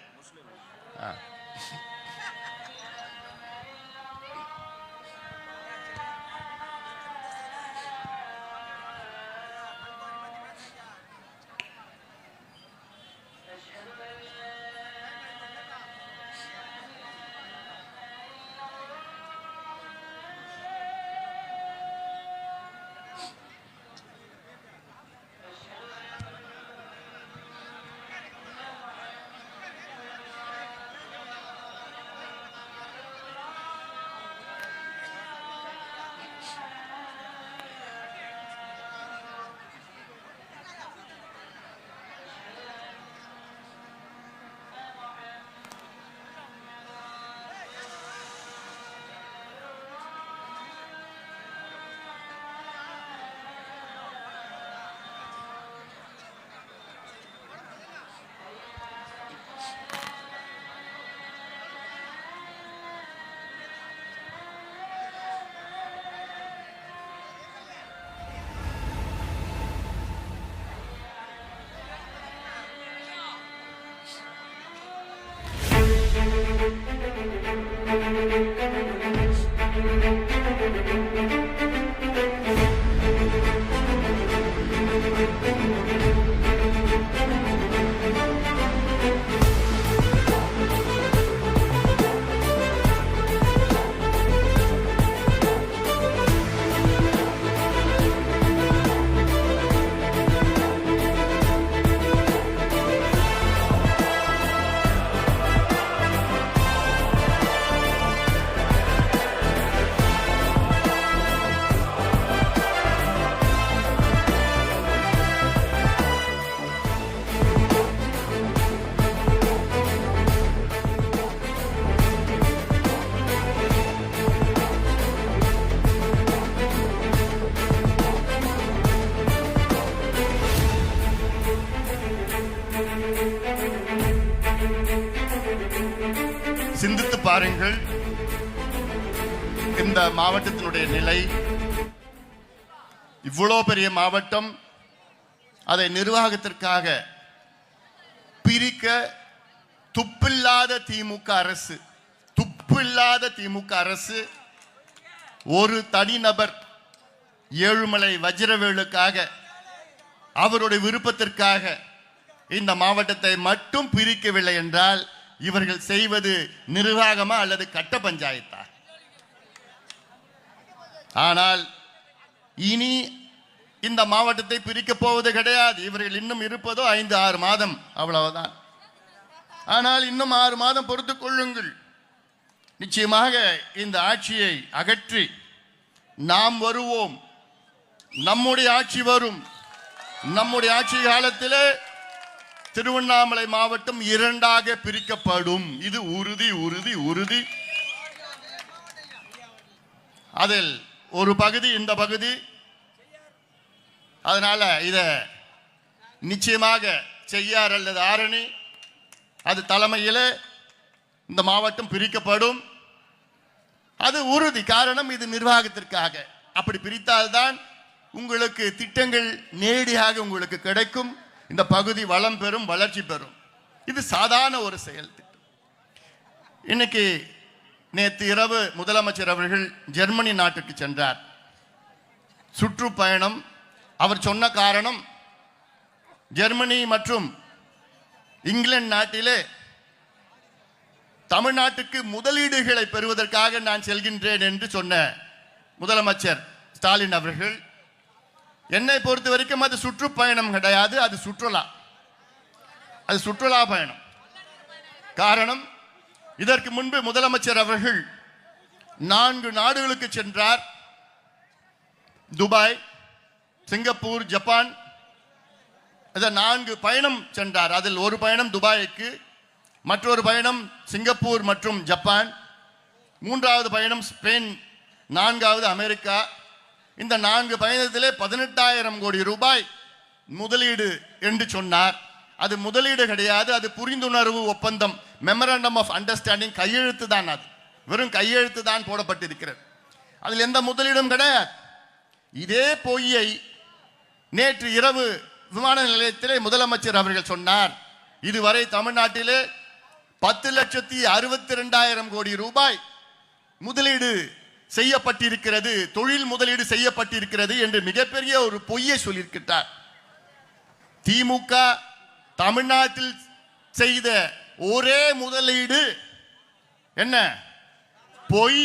சிந்தித்து பாருங்கள். இந்த மாவட்டத்தினுடைய நிலை. இவ்வளோ பெரிய மாவட்டம், அதை நிர்வாகத்திற்காக பிரிக்க துப்பில்லாத திமுக அரசு ஒரு தனிநபர் ஏழுமலை வஜ்ரவேலுக்காக அவருடைய விருப்பத்திற்காக இந்த மாவட்டத்தை மட்டும் பிரிக்கவில்லை என்றால் இவர்கள் செய்வது நிர்வாகமா அல்லது கட்ட பஞ்சாயத்தா? ஆனால் இனி இந்த மாவட்டத்தை பிரிக்கப் போவது கிடையாது. இவர்கள் இன்னும் இருப்பதோ 5-6 மாதம், அவ்வளவுதான். ஆனால் இன்னும் 6 மாதம் பொறுத்துக் கொள்ளுங்கள். நிச்சயமாக இந்த ஆட்சியை அகற்றி நாம் வருவோம். நம்முடைய ஆட்சி வரும். நம்முடைய ஆட்சி காலத்திலே திருவண்ணாமலை மாவட்டம் 2ஆக பிரிக்கப்படும். இது உறுதி உறுதி உறுதி. அதில் ஒரு பகுதி இந்த பகுதி. அதனால இத நிச்சயமாக செய்யார் அல்லது ஆரணி அது தலைமையில் இந்த மாவட்டம் பிரிக்கப்படும். அது உறுதி. காரணம், இது நிர்வாகத்திற்காக. அப்படி பிரித்தால்தான் உங்களுக்கு திட்டங்கள் நேரடியாக உங்களுக்கு கிடைக்கும். இந்த பகுதி வளம் பெறும், வளர்ச்சி பெறும். இது சாதாரண ஒரு செயல் திட்டம். இன்னைக்கு நேற்று இரவு முதலமைச்சர் அவர்கள் ஜெர்மனி நாட்டுக்கு சென்றார். சுற்றுப்பயணம். அவர் சொன்ன காரணம், ஜெர்மனி மற்றும் இங்கிலாந்து நாட்டிலே தமிழ்நாட்டுக்கு முதலீடுகளை பெறுவதற்காக நான் செல்கின்றேன் என்று சொன்ன முதலமைச்சர் ஸ்டாலின் அவர்கள், என்னை பொறுத்த வரைக்கும் அது சுற்றுப்பயணம் கிடையாது, அது சுற்றுலா பயணம். காரணம், இதற்கு முன்பு முதலமைச்சர் அவர்கள் 4 நாடுகளுக்கு சென்றார். துபாய், சிங்கப்பூர், ஜப்பான், 4 பயணம் சென்றார். அதில் ஒரு பயணம் துபாய்க்கு, மற்றொரு பயணம் சிங்கப்பூர் மற்றும் ஜப்பான், 3வது பயணம் ஸ்பெயின், 4வது அமெரிக்கா. இந்த 4 பயணத்திலே 18,000 கோடி ரூபாய் முதலீடு என்று சொன்னார். அது முதலீடு கிடையாது, அது புரிந்துணர்வு ஒப்பந்தம், மெமரண்டம் ஆஃப் அண்டர்ஸ்டாண்டிங். கையெழுத்து தான், அது வெறும் கையெழுத்து தான் போடப்பட்டிருக்கிறது. அதில் எந்த முதலீடும் கிடையாது. இதே பொய்யை நேற்று இரவு விமான நிலையத்திலே முதலமைச்சர் அவர்கள் சொன்னார். இதுவரை தமிழ்நாட்டிலே 10,62,000 கோடி ரூபாய் முதலீடு செய்யப்பட்டிருக்கிறது, தொழில் முதலீடு செய்யப்பட்டிருக்கிறது என்று மிகப்பெரிய ஒரு பொய்யை சொல்லியிருக்கிறார். திமுக தமிழ்நாட்டில் செய்த ஒரே முதலீடு என்ன? பொய்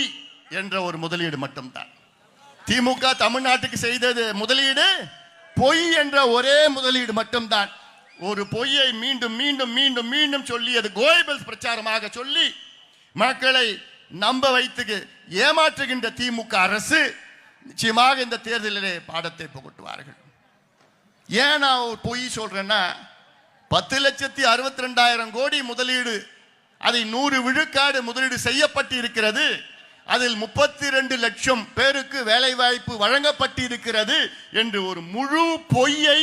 என்ற ஒரு முதலீடு மட்டும்தான். திமுக தமிழ்நாட்டுக்கு செய்தது முதலீடு பொய் என்ற ஒரே முதலீடு மட்டும்தான். ஒரு பொய்யை மீண்டும் மீண்டும் மீண்டும் மீண்டும் சொல்லி, அது கோயபல்ஸ் பிரச்சாரமாக சொல்லி மக்களை நம்ப வைத்து ஏமாற்றுகின்ற திமுக அரசு நிச்சயமாக இந்த தேர்தலிலே பாடத்தை புகட்டுவார்கள். ஏன் நான் ஒரு பொய் சொல்றேன்னா, 10,62,000 கோடி முதலீடு, அதை 100 விழுக்காடு முதலீடு செய்யப்பட்டு இருக்கிறது. அதில் 32 லட்சம் பேருக்கு வேலை வாய்ப்பு வழங்கப்பட்டு இருக்கிறது என்று ஒரு முழு பொய்யை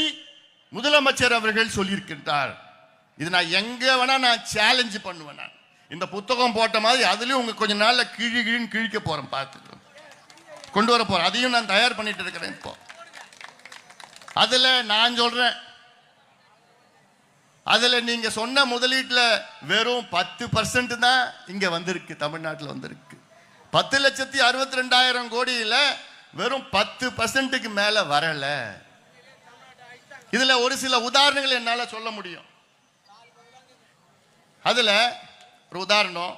முதலமைச்சர் அவர்கள் சொல்லியிருக்கின்றார். இது நான் எங்க வேணா நான் சேலஞ்ச் பண்ணுவேன். நான் இந்த புத்தகம் போட்ட மாதிரி அதுலயும் உங்க கொஞ்ச நாள்ல கிழிக்க போறேன், பார்த்துட்டு கொண்டு வர போறேன். அதையும் நான் தயார் பண்ணிட்டு இருக்கிறேன். இப்போ அதுல நான் சொல்றேன், அதுல நீங்க சொன்ன முதலீட்டுல வெறும் 10% தான் இங்க வந்திருக்கு, தமிழ்நாட்டில் வந்திருக்கு. 10,62,000 கோடியில வெறும் 10%க்கு மேல வரல. இதுல ஒரு சில உதாரணங்கள் என்னால சொல்ல முடியும். அதுல ஒரு உதாரணம்,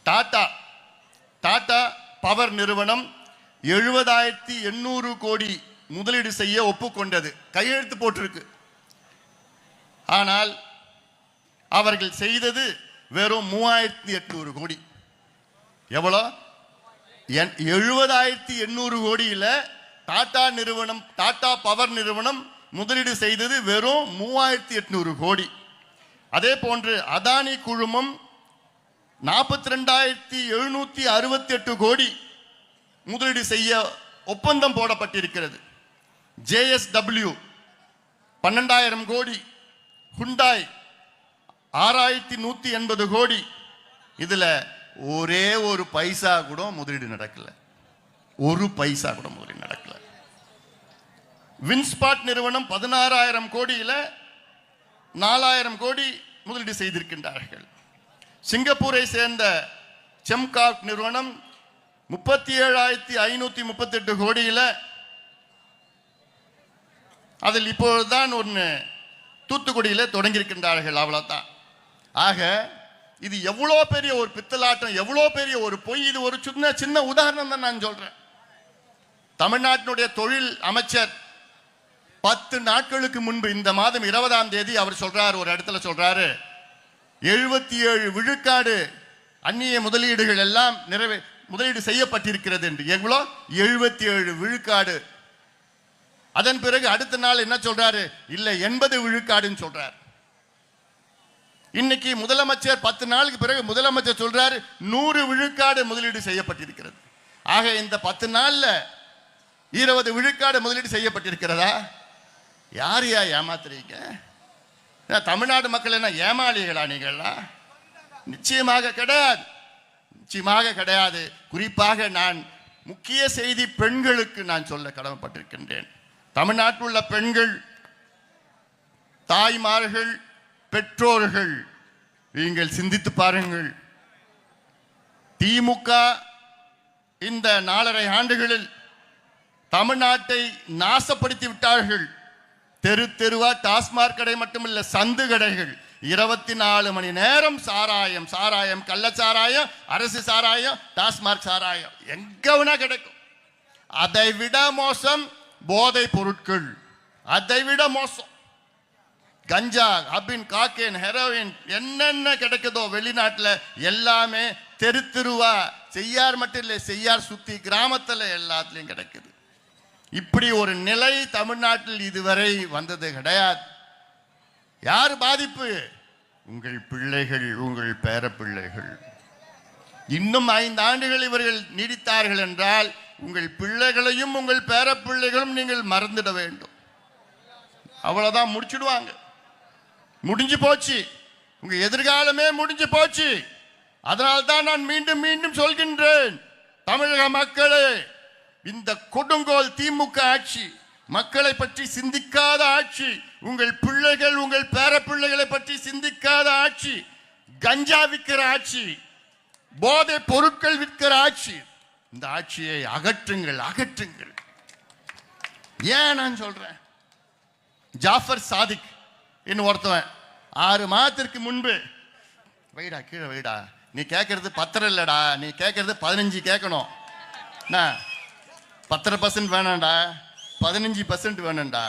டாடா பவர் நிறுவனம் 70,800 கோடி முதலீடு செய்ய ஒப்புக்கொண்டது, கையெழுத்து போட்டிருக்கு. ஆனால் அவர்கள் செய்தது வெறும் 3,800 கோடி. எவ்வளோ? 70,800 கோடியில் டாடா பவர் நிறுவனம் முதலீடு செய்தது வெறும் 3,800 கோடி. அதே போன்று அதானி குழுமம் 42,768 கோடி முதலீடு செய்ய ஒப்பந்தம் போடப்பட்டிருக்கிறது. JSW 12,000 கோடி, ஹுண்டாய் 6,180 கோடி. இதுல ஒரே ஒரு பைசா கூட முதலீடு நடக்கல. ஒரு பைசா கூட முதலீடு நடக்கல. வின்ஸ்பாட் நிறுவனம் 16,000 கோடியில 4,000 கோடி முதலீடு செய்திருக்கின்றார்கள். சிங்கப்பூரை சேர்ந்த செம்கார்ப் நிறுவனம் 37,538 கோடியில, அதில் இப்பொழுதுதான் ஒன்று தூத்துக்குடியில தொடங்கியிருக்கின்றார்கள். அவ்வளவுதான். ஆக இது எவ்வளோ பெரிய ஒரு பித்தலாட்டம், எவ்வளோ பெரிய ஒரு பொய். இது ஒரு சின்ன உதாரணம் தான் நான் சொல்றேன். தமிழ்நாட்டினுடைய தொழில் அமைச்சர் 10 நாட்களுக்கு முன்பு இந்த மாதம் 20ஆம் தேதி அவர் சொல்றாரு, ஒரு இடத்துல சொல்றாரு, 77 விழுக்காடு அந்நிய முதலீடுகள் எல்லாம் முதலீடு செய்யப்பட்டிருக்கிறது என்று. எவ்வளோ? 77 விழுக்காடு. அதன் பிறகு அடுத்த நாள் என்ன சொல்றாரு? இல்ல 80 விழுக்காடுன்னு சொல்றாரு. இன்னைக்கு முதலமைச்சர் 10 நாளுக்கு பிறகு முதலமைச்சர் சொல்றாரு 100 விழுக்காடு முதலீடு செய்யப்பட்டிருக்கிறது. ஆக இந்த 10 நாள்ல 20 விழுக்காடு முதலீடு செய்யப்பட்டிருக்கிறதா? யாரையா ஏமாத்துறீங்க? தமிழ்நாடு மக்கள் என்ன ஏமாளிகளா நீங்கள்லாம்? நிச்சயமாக கிடையாது, நிச்சயமாக கிடையாது. குறிப்பாக நான் முக்கிய செய்தி பெண்களுக்கு நான் சொல்ல கடமைப்பட்டிருக்கின்றேன். தமிழ்நாட்டில் உள்ள பெண்கள், தாய்மார்கள், பெற்றோர்கள், நீங்கள் சிந்தித்து பாருங்கள். திமுக இந்த 4.5 ஆண்டுகளில் தமிழ்நாட்டை நாசப்படுத்தி விட்டார்கள். தெரு தெருவா டாஸ்மாக் கடை மட்டுமில்ல, சந்து கடைகள், 24 மணி நேரம் சாராயம், சாராயம், கள்ளச்சாராயம், அரசு சாராயம், டாஸ்மாக் சாராயம் எங்க வேணா கிடைக்கும். அதை விட மோசம் போதை பொருட்கள், அதை விட மோசம் கஞ்சா, அபின், காக்கேன், ஹெரோயின், என்னென்ன கிடைக்குதோ வெளிநாட்டில் எல்லாமே தெரு தெருவா, செய்யார் மட்டும் இல்லை, செய்யார் சுத்தி கிராமத்தில் எல்லாத்துலயும் கிடைக்குது. இப்படி ஒரு நிலை தமிழ்நாட்டில் இதுவரை வந்தது கிடையாது. யார் பாதிப்பு? உங்கள் பிள்ளைகள், உங்கள் பேர பிள்ளைகள். இன்னும் 5 ஆண்டுகள் இவர்கள் நீடித்தார்கள் என்றால் உங்கள் பிள்ளைகளையும் உங்கள் பேர பிள்ளைகளும் நீங்கள் மறந்துட வேண்டும். அவ்வளவுதான், முடிச்சிடுவாங்க. முடிஞ்சு போச்சு, உங்க எதிர்காலமே முடிஞ்சு போச்சு. அதனால்தான் நான் மீண்டும் மீண்டும் சொல்கின்றேன், தமிழக மக்களே, இந்த கொடுங்கோல் திமுக ஆட்சி, மக்களை பற்றி சிந்திக்காத ஆட்சி, உங்கள் பிள்ளைகள், உங்கள் பேர பிள்ளைகளை பற்றி சிந்திக்காத ஆட்சி, கஞ்சா விற்கிற ஆட்சி, போதை பொருட்கள் விற்கிற ஆட்சி. இந்த ஆட்சியை அகற்றுங்கள், அகற்றுங்கள். ஏன் நான் சொல்றேன்? ஜாஃபர் சாதிக் இன்னும் ஒருத்தவன் 6 மாதத்திற்கு முன்பு, வைடா கீழே வைடா, நீ கேட்கறது 10 இல்லடா, நீ கேட்கறது 15 கேட்கணும். 10% வேணாண்டா, 15% வேணும்டா.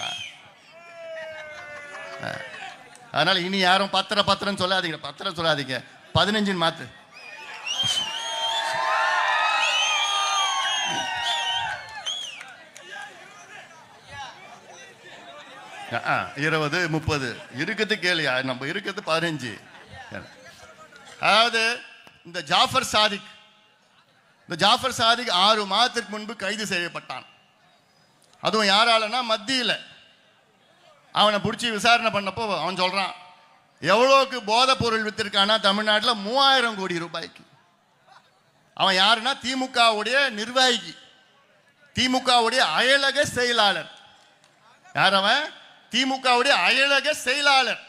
அதனால இனி யாரும் 10 சொல்லாதீங்க, 10 சொல்லாதீங்க, 15 மாத்து. 20, 30 இருக்கிறது கேளியா, நம்ம இருக்கிறது 15. அதாவது இந்த ஜாஃபர் சாதிக் 6 மாதத்திற்கு முன்பு கைது செய்யப்பட்டான். அதுவும் யாராலனா மத்தியில். அவனை பிடிச்சி விசாரணை பண்ணப்போ அவன் சொல்றான், எவ்வளோக்கு போதை பொருள் வித்திருக்கானா தமிழ்நாட்டில் 3000 கோடி ரூபாய்க்கு. அவன் யாருன்னா திமுகவுடைய நிர்வாகி, திமுகவுடைய அயலக செயலாளர். யார் அவன்? திமுகவுடைய அயலக செயலாளர்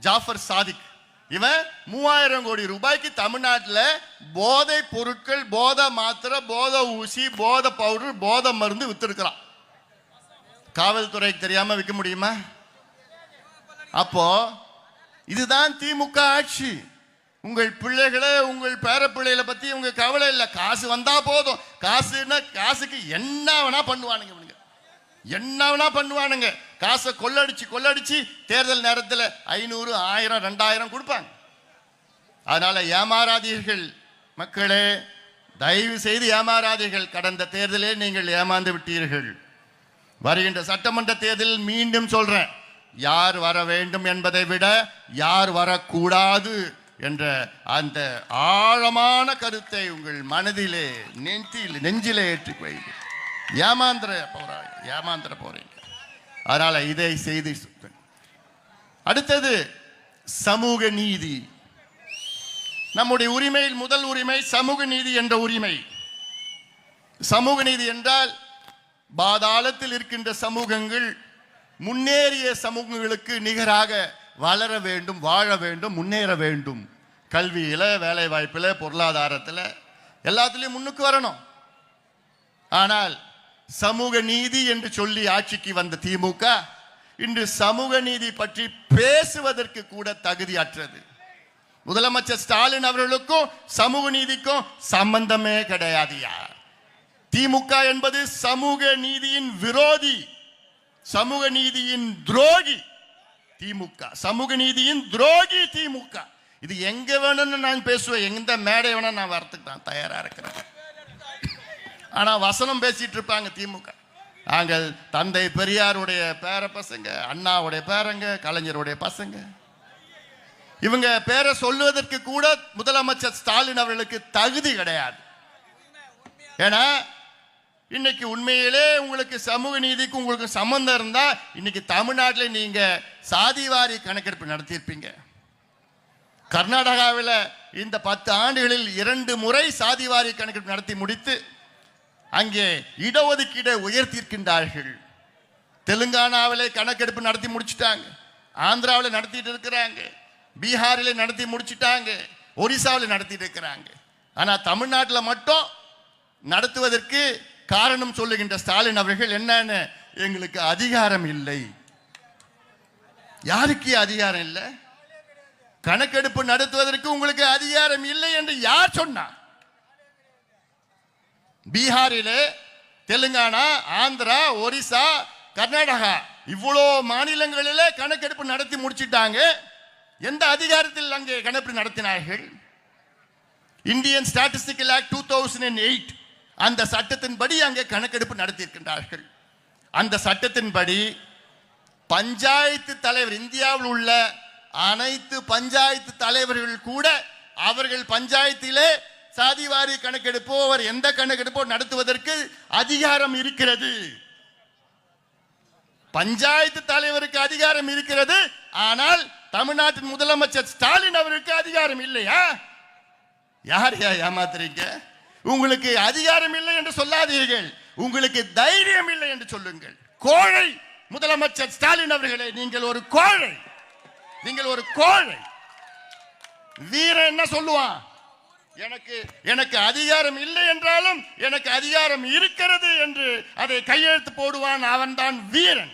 ஜாஃபர் சாதிக். இவன் 3000 கோடி ரூபாய்க்கு தமிழ்நாட்டில் போதை பொருட்கள், போதை மாத்திரை, போதை ஊசி, போதை பவுடர், போதை மருந்து வித்திருக்கிறான். காவல்துறைக்கு தெரியாம விற்க முடியுமா? அப்போ இதுதான் திமுக ஆட்சி. உங்கள் பிள்ளைகளை, உங்கள் பேர பிள்ளைகளை பத்தி உங்க கவலை இல்லை. காசு வந்தா போதும். காசுக்கு என்ன வேணா பண்ணுவானுங்க, என்ன வேணா பண்ணுவானுங்க. காசை கொள்ளடிச்சு தேர்தல் நேரத்தில் 500, 1000, 2000 கொடுப்பாங்க. அதனால ஏமாறாதீர்கள் மக்களே, தயவு செய்து ஏமாறாதீர்கள். கடந்த தேர்தலே நீங்கள் ஏமாந்து விட்டீர்கள். வருகின்ற சட்டமன்ற தேர்தலில் மீண்டும் சொல்றேன், யார் வர வேண்டும் என்பதை விட யார் வரக்கூடாது என்ற அந்த ஆழமான கருத்தை உங்கள் மனதிலே, நெஞ்சிலே ஏற்றி வைங்க. ஏமாந்திர போறீங்க. அதனால இதை செய்து. அடுத்தது சமூக நீதி. நம்முடைய உரிமையில் முதல் உரிமை சமூக நீதி என்ற உரிமை. சமூக நீதி என்றால் பாதாளத்தில் இருக்கின்ற சமூகங்கள் முன்னேறிய சமூகங்களுக்கு நிகராக வளர வேண்டும், வாழ வேண்டும், முன்னேற வேண்டும். கல்வியில, வேலை வாய்ப்புல, பொருளாதாரத்தில் எல்லாத்திலையும் முன்னுக்கு வரணும். ஆனால் சமூக நீதி என்று சொல்லி ஆட்சிக்கு வந்த திமுக இன்று சமூக நீதி பற்றி பேசுவதற்கு கூட தகுதியற்றது. முதலமைச்சர் ஸ்டாலின் அவர்களுக்கும் சமூக நீதிக்கும் சம்பந்தமே கிடையாதுயா. திமுக என்பது சமூக நீதியின் விரோதி, சமூக நீதியின் துரோகி. திமுக சமூக நீதியின் துரோகி. திமுக இது எங்க வேணும்னு நான் பேசுவேன், எந்த மேடை வேணும் நான் வரத்துக்கு நான் தயாரா இருக்கிறேன். ஆனா வசனம் பேசிட்டு இருப்பாங்க திமுக. நாங்கள் தந்தை பெரியாருடைய பேர பசங்க, அண்ணாவுடைய பேரங்க, கலைஞருடைய பசங்க. இவங்க பேரை சொல்லுவதற்கு கூட முதலமைச்சர் ஸ்டாலின் அவர்களுக்கு தகுதி கிடையாது. ஏன்னா இன்னைக்கு உண்மையிலே உங்களுக்கு சமூக நீதிக்கு உங்களுக்கு சம்பந்தம் இருந்தா இன்னைக்கு தமிழ்நாட்டில் நீங்க சாதிவாரி கணக்கெடுப்பு நடத்தியிருப்பீங்க. கர்நாடகாவில் இந்த 10 ஆண்டுகளில் 2 முறை சாதிவாரி கணக்கெடுப்பு நடத்தி முடித்து அங்கே இடஒதுக்கீடை உயர்த்தியிருக்கின்றார்கள். தெலுங்கானாவிலே கணக்கெடுப்பு நடத்தி முடிச்சுட்டாங்க, ஆந்திராவில் நடத்திட்டு இருக்கிறாங்க, பீகாரில் நடத்தி முடிச்சுட்டாங்க, ஒரிசாவில் நடத்திட்டு இருக்கிறாங்க. ஆனா தமிழ்நாட்டில் மட்டும் நடத்துவதற்கு காரணம் சொல்லுகின்ற ஸ்டாலின் அவர்கள் என்னன்னு, எங்களுக்கு அதிகாரம் இல்லை. யாருக்கு அதிகாரம் இல்லை? கணக்கெடுப்பு நடத்துவதற்கு உங்களுக்கு அதிகாரம் இல்லை என்று யார் சொன்னார்? பீகாரிலே, தெலுங்கானா, ஆந்திரா, ஒரிசா, கர்நாடகா இவ்வளோ மாநிலங்களிலே கணக்கெடுப்பு நடத்தி முடிச்சிட்டாங்க. எந்த அதிகாரத்தில் அங்கே கணக்கெடுப்பு நடத்தினார்கள்? இந்தியன் ஸ்டாட்டிஸ்டிக்கல் ஆக்ட் 2008 அந்த சட்டத்தின்படி அங்கே கணக்கெடுப்பு நடத்தியிருக்கின்றார்கள். அந்த சட்டத்தின்படி பஞ்சாயத்து தலைவர், இந்தியாவில் உள்ள அனைத்து பஞ்சாயத்து தலைவர்கள் கூட அவர்கள் பஞ்சாயத்திலே சாதிவாரி கணக்கெடுப்போ அவர் எந்த கணக்கெடுப்போ நடத்துவதற்கு அதிகாரம் இருக்கிறது. பஞ்சாயத்து தலைவருக்கு அதிகாரம் இருக்கிறது. ஆனால் தமிழ்நாட்டின் முதலமைச்சர் ஸ்டாலின் அவருக்கு அதிகாரம் இல்லையா? யார் ஏமாத்துறீங்க? உங்களுக்கு அதிகாரம் இல்லை என்று சொல்லாதீர்கள், உங்களுக்கு தைரியம் இல்லை என்று சொல்லுங்கள். கோழை முதலமைச்சர் ஸ்டாலின் அவர்களே, நீங்கள் ஒரு கோழை, நீங்கள் ஒரு கோழை. வீரன் என்ன சொல்லுவான்? எனக்கு அதிகாரம் இல்லை என்றாலும் எனக்கு அதிகாரம் இருக்கிறது என்று அதை கையெழுத்து போடுவான், அவன் தான் வீரன்.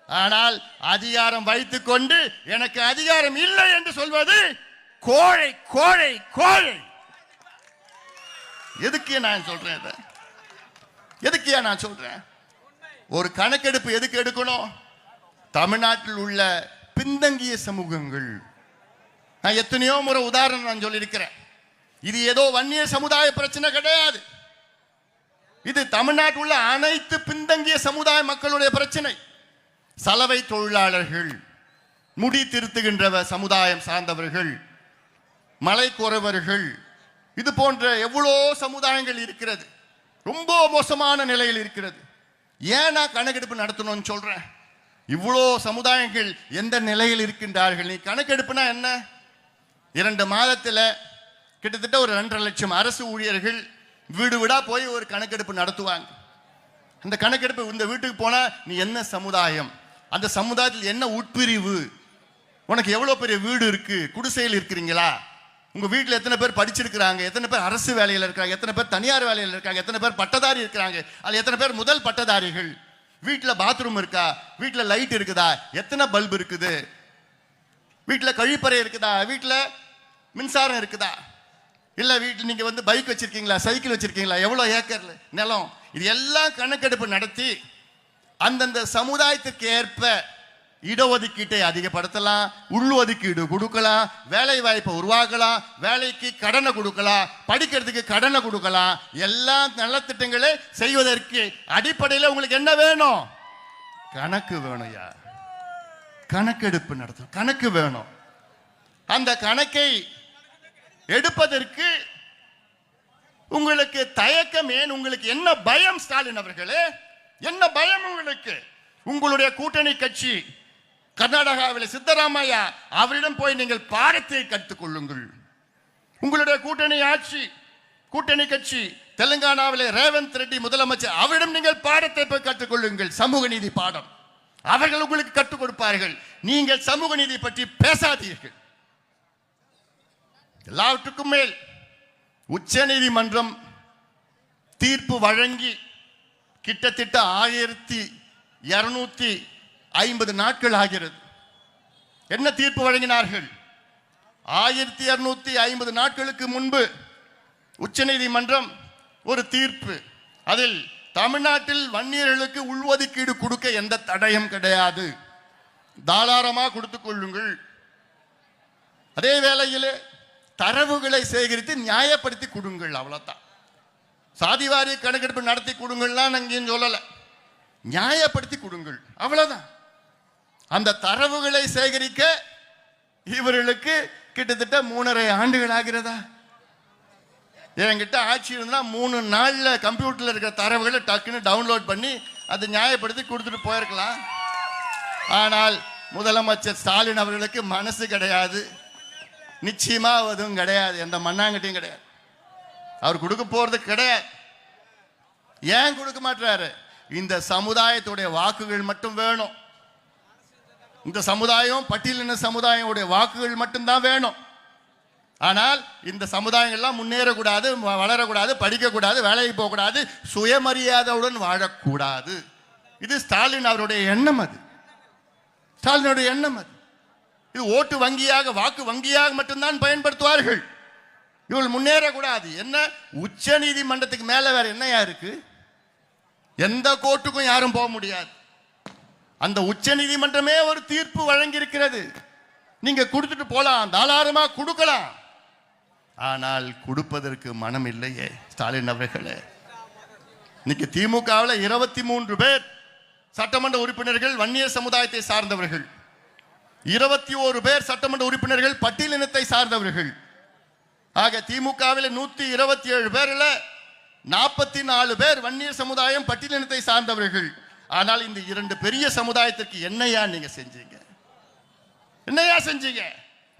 ஆனால் அதிகாரம் வைத்துக் கொண்டு எனக்கு அதிகாரம் இல்லை என்று சொல்வது கோழை, கோழை, கோழை. எதுக்கு நான் சொல்றேன்? எதுக்கு நான் சொல்றேன்? ஒரு கணக்கெடுப்பு எதுக்கு எடுக்கணும்? தமிழ்நாட்டில் உள்ள பின்தங்கிய சமூகங்கள், நான் எத்தனையோ முறை உதாரணம் நான் சொல்லியிருக்கிறேன். இது ஏதோ வன்னிய சமுதாய பிரச்சனை கிடையாது. இது தமிழ்நாட்டில் உள்ள அனைத்து பின்தங்கிய சமுதாய மக்களுடைய பிரச்சனை. சலவை தொழிலாளர்கள், முடி திருத்துகின்ற சமுதாயம் சார்ந்தவர்கள், மலைக்குறவர்கள், இது போன்ற எவ்வளோ சமுதாயங்கள் இருக்கிறது. ரொம்ப மோசமான நிலையில் இருக்கிறது. ஏன் நான் கணக்கெடுப்பு நடத்தணும்னு சொல்றேன்? இவ்வளோ சமுதாயங்கள் எந்த நிலையில் இருக்கின்றார்கள்? நீ கணக்கெடுப்புனா என்ன? 2 மாதத்தில் கிட்டத்தட்ட ஒரு 2.5 லட்சம் அரசு ஊழியர்கள் வீடு வீடா போய் ஒரு கணக்கெடுப்பு நடத்துவாங்க. அந்த கணக்கெடுப்பு, இந்த வீட்டுக்கு போனா நீ என்ன சமுதாயம், அந்த சமுதாயத்தில் என்ன உட்பிரிவு, உனக்கு எவ்வளவு பெரிய வீடு இருக்கு, குடிசையில் இருக்கிறீங்களா, உங்க வீட்டில் எத்தனை பேர் படிச்சிருக்கிறாங்க, எத்தனை பேர் அரசு வேலையில் இருக்காங்க, எத்தனை பேர் தனியார் வேலையில் இருக்காங்க, எத்தனை பேர் பட்டதாரி இருக்கிறாங்க, அதில் எத்தனை பேர் முதல் பட்டதாரிகள், வீட்டில் பாத்ரூம் இருக்கா, வீட்டில் லைட் இருக்குதா, எத்தனை பல்பு இருக்குது, வீட்டில் கழிப்பறை இருக்குதா, வீட்டில் மின்சாரம் இருக்குதா, இல்லை வீட்டில் நீங்கள் வந்து பைக் வச்சிருக்கீங்களா, சைக்கிள் வச்சிருக்கீங்களா, எவ்வளோ ஏக்கர் நிலம், இது எல்லாம் கணக்கெடுப்பு நடத்தி அந்தந்த சமுதாயத்திற்கு ஏற்ப இடஒதுக்கீட்டை அதிகப்படுத்தலாம், உள்ஒதுக்கீடு கொடுக்கலாம், வேலை வாய்ப்பை உருவாக்கலாம், வேலைக்கு கடனை கொடுக்கலாம், படிக்கிறதுக்கு கடனை கொடுக்கலாம். எல்லா நலத்திட்டங்களை செய்வதற்கு அடிப்படையில் உங்களுக்கு என்ன வேணும்? கணக்கு வேணும். யார் கணக்கெடுப்பு நடத்தும்? கணக்கு வேணும். அந்த கணக்கை எடுப்பதற்கு உங்களுக்கு தயக்கம் ஏன்? உங்களுக்கு என்ன பயம்? ஸ்டாலின் அவர்களே, என்ன பயம் உங்களுக்கு? உங்களுடைய கூட்டணி கட்சி கர்நாடகாவில் சித்தராமையா, அவரிடம் போய் நீங்கள் பாடத்தை கற்றுக்கொள்ளுங்கள். உங்களுடைய கூட்டணி கட்சி தெலுங்கானாவில் ரேவந்த் ரெட்டி முதலமைச்சர், அவரிடம் நீங்கள் பாடத்தை போய் கற்றுக்கொள்ளுங்கள். சமூக நீதி பாடம் அவர்கள் உங்களுக்கு கற்றுக் கொடுப்பார்கள். நீங்கள் சமூக நீதி பற்றி பேசாதீர்கள். எல்லாவற்றுக்கும் மேல் உச்ச நீதிமன்றம் தீர்ப்பு வழங்கி கிட்டத்தட்ட 1250 நாட்கள் ஆகிறது. என்ன தீர்ப்பு வழங்கினார்கள்? 1250 நாட்களுக்கு முன்பு உச்ச நீதிமன்றம் ஒரு தீர்ப்பு, அதில் தமிழ்நாட்டில் வன்னியர்களுக்கு உள்ஒதுக்கீடு கொடுக்க எந்த தடையும் கிடையாது, தாராளமாக கொடுத்துக் கொள்ளுங்கள். அதே வேளையில் தரவுகளை சேகரித்து நியாயப்படுத்தி கொடுங்கள். அவ்வளவுதான். சாதிவாரி கணக்கெடுப்பு நடத்தி கொடுங்கள்லாம் நாங்கள் சொல்லலை, நியாயப்படுத்தி கொடுங்கள், அவ்வளவுதான். அந்த தரவுகளை சேகரிக்க இவர்களுக்கு கிட்டத்தட்ட 3.5 ஆண்டுகள் ஆகிறதா? என்கிட்ட ஆட்சி இருந்தா 3 நாள்ல கம்ப்யூட்டர்ல இருக்கிற தரவுகளை டக்குன்னு டவுன்லோட் பண்ணி அதை நியாயப்படுத்தி கொடுத்துட்டு போயிருக்கலாம். ஆனால் முதலமைச்சர் ஸ்டாலின் அவர்களுக்கு மனசு கிடையாது, நிச்சயமா அதுவும் கிடையாது, எந்த மண்ணாங்கட்டியும் கிடையாது, அவர் கொடுக்க போறது கிடையாது. ஏன் கொடுக்க மாட்டாரு? இந்த சமுதாயத்துடைய வாக்குகள் மட்டும் வேணும். இந்த சமுதாயம் பட்டியலின சமுதாயத்துடைய வாக்குகள் மட்டும்தான் வேணும். ஆனால் இந்த சமுதாயங்கள்லாம் முன்னேறக்கூடாது, வளரக்கூடாது, படிக்கக்கூடாது, வேலைக்கு போகக்கூடாது, சுயமரியாதையுடன் வாழக்கூடாது. இது ஸ்டாலின் அவருடைய எண்ணம். அது ஸ்டாலினுடைய எண்ணம். அது இது ஓட்டு வங்கியாக, வாக்கு வங்கியாக மட்டும்தான் பயன்படுத்துவார்கள். இவர்கள் முன்னேறக்கூடாது. என்ன உச்ச நீதிமன்றத்துக்கு மேல வேற என்னையா இருக்கு? எந்த கோர்ட்டுக்கும் யாரும் போக முடியாது. அந்த உச்ச நீதிமன்றமே ஒரு தீர்ப்பு வழங்கி இருக்கிறது. நீங்க கொடுத்துட்டு போலாம், தாராளமா கொடுக்கலாம். ஆனால் கொடுப்பதற்கு மனம் இல்லையே ஸ்டாலின் அவர்களே. இன்னைக்கு திமுகவில் 23 பேர் சட்டமன்ற உறுப்பினர்கள் வன்னியர் சமுதாயத்தை சார்ந்தவர்கள், 21 பேர் சட்டமன்ற உறுப்பினர்கள் பட்டியலினத்தை சார்ந்தவர்கள். ஆக திமுகவில் 127 பேர்ல 44 பேர் வன்னியர் சமுதாயம் பட்டியலினத்தை சார்ந்தவர்கள். ஆனால் இந்த 2 பெரிய சமுதாயத்திற்கு என்னையா நீங்க செஞ்சீங்க? என்னையா செஞ்சீங்க?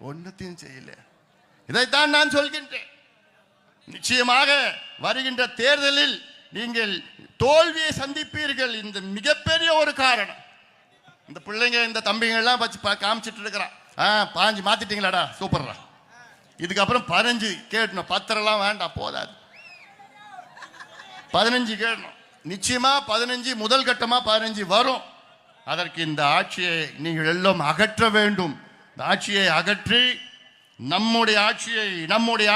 ஒன்னத்தையும் செய்யல. இதைத்தான் நான் சொல்கின்றேன். நிச்சயமாக வருகின்ற தேர்தலில் நீங்கள் தோல்வியை சந்திப்பீர்கள். இந்த மிகப்பெரிய ஒரு காரணம். இந்த பிள்ளைங்க, இந்த தம்பிங்க எல்லாம் வச்சு காமிச்சிட்டு இருக்கிறான். பாஞ்சு மாத்திட்டீங்களாடா, சூப்பர்ரா. இதுக்கப்புறம் 15 கேட்டணும். 10 வேண்டாம், போதாது, 15 கேட்கணும். நிச்சயமா 15 முதல் கட்டமா 15 வரும். அதற்கு இந்த ஆட்சியை நீங்கள் எல்லாம் அகற்ற வேண்டும். இந்த ஆட்சியை அகற்றி நம்முடைய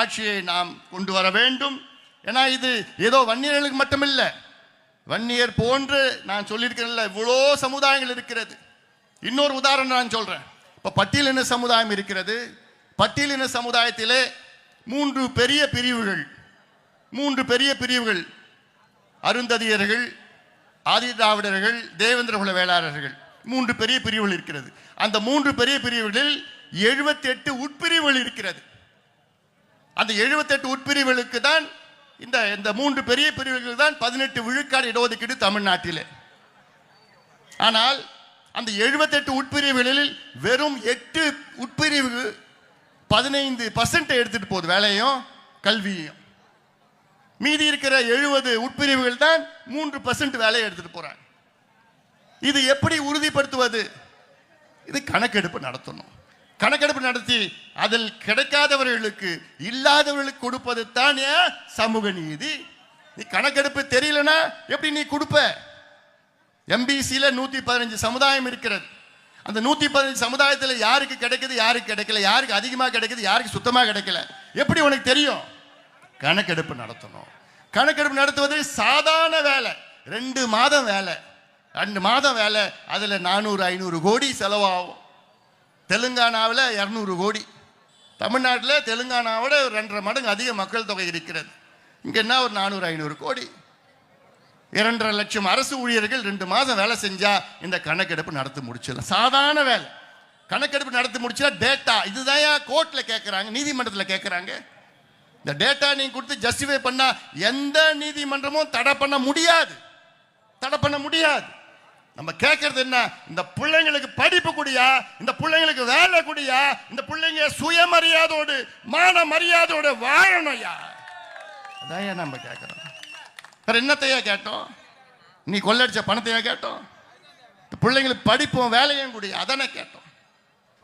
ஆட்சியை நாம் கொண்டு வர வேண்டும். ஏன்னா இது ஏதோ வன்னியர்களுக்கு மட்டுமில்லை, வன்னியர் போன்று நான் சொல்லியிருக்கிறேன்ல, இவ்வளோ சமுதாயங்கள் இருக்கிறது. இன்னொரு உதாரணம் நான் சொல்றேன். இப்போ பட்டியலின சமுதாயம் இருக்கிறது. பட்டியலின சமுதாயத்திலே 3 பெரிய பிரிவுகள், அருந்ததியர்கள், ஆதி திராவிடர்கள், தேவேந்திர குல வேளாளர்கள், 3 பெரிய பிரிவுகள் இருக்கிறது. அந்த 3 பெரிய பிரிவுகளில் 78 உட்பிரிவுகள் இருக்கிறது. அந்த 78 உட்பிரிவுகளுக்கு தான் இந்த 3 பெரிய பிரிவுகள் தான் 18 விழுக்காடு இடஒதுக்கீடு தமிழ்நாட்டிலே. ஆனால் அந்த 78 உட்பிரிவுகளில் வெறும் 8 உட்பிரிவு 15% எடுத்துட்டு போகுது, வேலையும் கல்வியும். மீதி இருக்கிற 70 உட்பிரிவுகள் தான் 3% வேலையை எடுத்துட்டு போறாங்க. இது எப்படி உறுதிப்படுத்துவது? இது கணக்கெடுப்பு நடத்தணும். கணக்கெடுப்பு நடத்தி அதில் கிடைக்காதவர்களுக்கு, இல்லாதவர்களுக்கு கொடுப்பது தான் சமூக நீதி. நீ கணக்கெடுப்பு தெரியலனா எப்படி நீ கொடுப்ப? எம்பிசியில 115 சமுதாயம் இருக்கிறது. அந்த 115 சமுதாயத்தில் யாருக்கு கிடைக்குது, யாருக்கு கிடைக்கல, யாருக்கு அதிகமாக கிடைக்குது, யாருக்கு சுத்தமாக கிடைக்கல, எப்படி உனக்கு தெரியும்? கணக்கெடுப்பு நடத்தணும். கணக்கெடுப்பு நடத்துவது சாதாரண வேலை. 2 மாதம் வேலை, 2 மாதம் வேலை. அதில் 400-500 கோடி செலவாகும். தெலுங்கானாவில் 200 கோடி. தமிழ்நாட்டில் தெலுங்கானாவோட 2.5 மடங்கு அதிக மக்கள் தொகை இருக்கிறது. இங்கே என்ன ஒரு 400-500 கோடி. 2.5 லட்சம் அரசு ஊழியர்கள் 2 மாதம் வேலை செஞ்சா இந்த கணக்கெடுப்பு நடத்தி முடிச்சிடலாம். சாதாரண வேலை. கணக்கெடுப்பு நடத்தி முடிச்சா டேட்டா, இதுதான் கோர்ட்டில் கேட்குறாங்க, நீதிமன்றத்தில் கேட்குறாங்க. இந்த டேட்டா நீங்க கொடுத்து ஜஸ்டிஃபை பண்ணா எந்த நீதிமன்றமும் தடை பண்ண முடியாது. நம்ம கேட்கறது என்ன? இந்த பிள்ளைங்களுக்கு படிப்பு கூடியா, இந்த பிள்ளைங்களுக்கு வேலை கூடியா, இந்த பிள்ளைங்க சுயமரியாதையோடு மான மரியாதையோடு வாழணும்யா. அதான் நம்ம கேட்கிறோம். வேற என்னத்தையா கேட்டோம்? நீ கொள்ளடிச்ச பணத்தையா கேட்டோம்? பிள்ளைங்களுக்கு படிப்பும் வேலையும் கூடிய அதானே கேட்டோம்.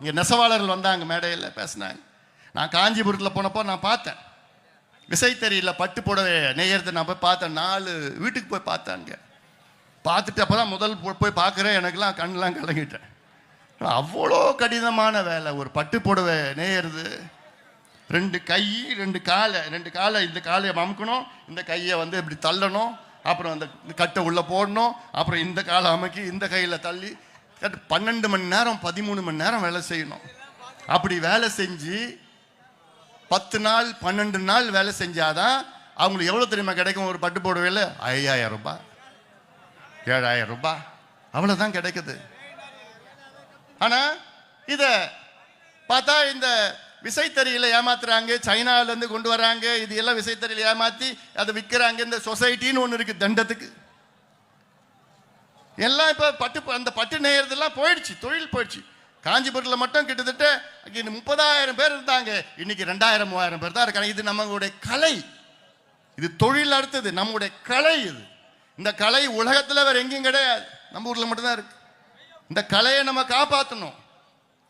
இங்கே நெசவாளர்கள் வந்தாங்க, மேடையில் பேசினாங்க. நான் காஞ்சிபுரத்தில் போனப்போ நான் பார்த்தேன், விசைத்தறியில் பட்டு புடவை நெய்யறது நான் போய் பார்த்தேன். 4 வீட்டுக்கு போய் பார்த்தாங்க. பார்த்துட்டு அப்போ தான் முதல் போய் பார்க்குறேன். எனக்குலாம் கண்ணெலாம் கலங்கிட்டேன். அவ்வளோ கடினமான வேலை. ஒரு பட்டு புடவை நெய்யறது 2 கை 2 காலை, இந்த காலையை அமுக்கணும், இந்த கையை வந்து இப்படி தள்ளணும், அப்புறம் அந்த கட்டை உள்ளே போடணும், அப்புறம் இந்த காலை அமுக்கி இந்த கையில் தள்ளி 12 மணி நேரம் 13 மணி நேரம் வேலை செய்யணும். அப்படி வேலை செஞ்சு 10 நாள் 12 நாள் வேலை செஞ்சாதான் அவங்களுக்கு எவ்வளோ தெரியுமா கிடைக்கும்? ஒரு பட்டு புடவையில் 5000 ரூபாய் 7000 ரூபாய் அவ்வளோதான் கிடைக்குது. ஆனால் இதை பார்த்தா இந்த விசைத்தறியில் ஏமாத்துறாங்க, சைனாவிலேருந்து கொண்டு வராங்க, இது எல்லாம் விசைத்தறியில் ஏமாற்றி அதை விற்கிறாங்க. இந்த சொசைட்டின்னு ஒன்று இருக்குது தண்டத்துக்கு. எல்லாம் இப்போ அந்த பட்டு நெய்யறதெல்லாம் போயிடுச்சு, தொழில் போயிடுச்சு. காஞ்சிபுரத்தில் மட்டும் கிட்டத்தட்ட 30,000 பேர் இருந்தாங்க, இன்னைக்கு 2000-3000 பேர் தான் இருக்காங்க. இது நம்மளுடைய கலை, இது தொழில் அடுத்தது நம்முடைய கலை. இது இந்த கலை உலகத்தில் வேற எங்கேயும் கிடையாது, நம்ம ஊரில் மட்டும்தான் இருக்கு. இந்த கலையை நம்ம காப்பாற்றணும்.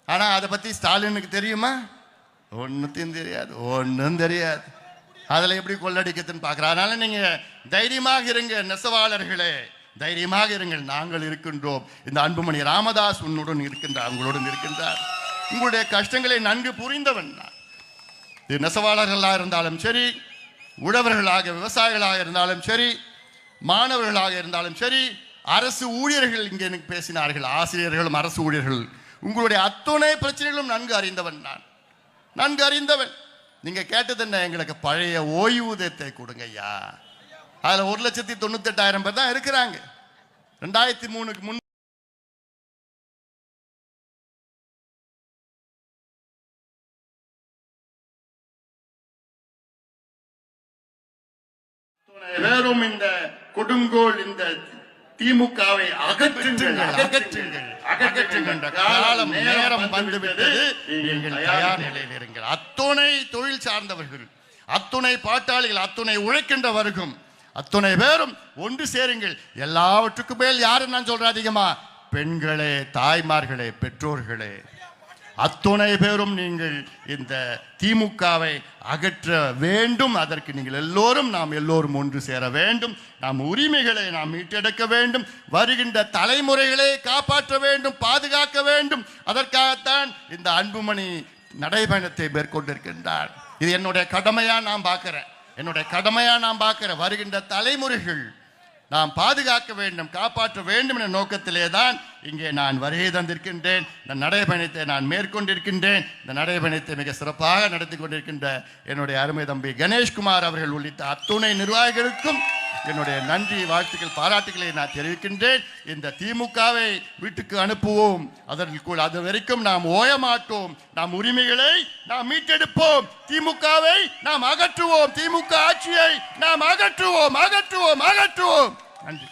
ஆனால் அதை பற்றி ஸ்டாலினுக்கு தெரியுமா? ஒன்றுத்தையும் தெரியாது, ஒன்றும் தெரியாது. அதில் எப்படி கொள்ளடிக்கிறதுன்னு பார்க்குறேன். அதனால நீங்கள் தைரியமாக இருங்க நெசவாளர்களே, தைரியமாக இருங்கள். நாங்கள் இருக்கின்றோம். இந்த அன்புமணி ராமதாஸ் உன்னுடன் இருக்கின்றார், உங்களுடன் இருக்கின்றார். உங்களுடைய கஷ்டங்களை நன்கு புரிந்தவன் நான். இது நெசவாளர்களாக இருந்தாலும் சரி, உழவர்களாக விவசாயிகளாக இருந்தாலும் சரி, மாணவர்களாக இருந்தாலும் சரி, அரசு ஊழியர்கள் இங்கே எனக்கு பேசினார்கள், ஆசிரியர்களும் அரசு ஊழியர்கள், உங்களுடைய அத்துணை பிரச்சனைகளும் நன்கு அறிந்தவன் நான், நன்கு அறிந்தவன். நீங்க கேட்டது என்ன? எங்களுக்கு பழைய ஓய்வூதியத்தை கொடுங்க ஐயா. அதுல 1,98,000 பேர் தான் இருக்கிறாங்க. 2003க்கு முன் வேறும் இந்த கொடுங்கோல் இந்த திமுகவை அகற்றுங்கள். காலம் நேரம் வந்துவிட்டது, நீங்கள் தயார் நிலையில் இருங்கள். அத்துணை தொழில் சார்ந்தவர்கள், அத்துணை பாட்டாளிகள், அத்துணை உழைக்கின்ற வர்க்கம், அத்துணை பேரும் ஒன்று சேருங்கள். எல்லாவற்றுக்கும் மேல் யாரும் நான் சொல்றேன் அதிகமா, பெண்களே, தாய்மார்களே, பெற்றோர்களே, அத்துணை பேரும் நீங்கள் இந்த திமுகவை அகற்ற வேண்டும். அதற்கு நீங்கள் எல்லோரும், நாம் எல்லோரும் ஒன்று சேர வேண்டும். நாம் உரிமைகளை நாம் மீட்டெடுக்க வேண்டும். வருகின்ற தலைமுறைகளை காப்பாற்ற வேண்டும், பாதுகாக்க வேண்டும். அதற்காகத்தான் இந்த அன்புமணி நடைபயணத்தை மேற்கொண்டிருக்கின்றார். இது என்னுடைய கடமையா நான் பார்க்கிறேன், என்னுடைய கடமையா நான் பார்க்கிறேன். வருகின்ற தலைமுறைகள் நாம் பாதுகாக்க வேண்டும், காப்பாற்ற வேண்டும் என்ற நோக்கத்திலே தான் இங்கே நான் வருகை தந்திருக்கின்றேன். இந்த நடைபயணத்தை நான் மேற்கொண்டிருக்கின்றேன். இந்த நடைபயணத்தை மிக சிறப்பாக நடத்தி கொண்டிருக்கின்ற என்னுடைய அருமை தம்பி கணேஷ்குமார் அவர்கள் உள்ளிட்ட அத்துணை நிர்வாகிகளுக்கும் என்னுடைய நன்றி, வாழ்த்துக்கள், பாராட்டுகளை நான் தெரிவிக்கின்றேன். இந்த திமுகவை வீட்டுக்கு அனுப்புவோம், அதற்குள் அது வரைக்கும் நாம் ஓய மாட்டோம். நாம் உரிமைகளை நாம் மீட்டெடுப்போம். திமுகவை நாம் அகற்றுவோம். திமுக ஆட்சியை நாம் அகற்றுவோம். நன்றி.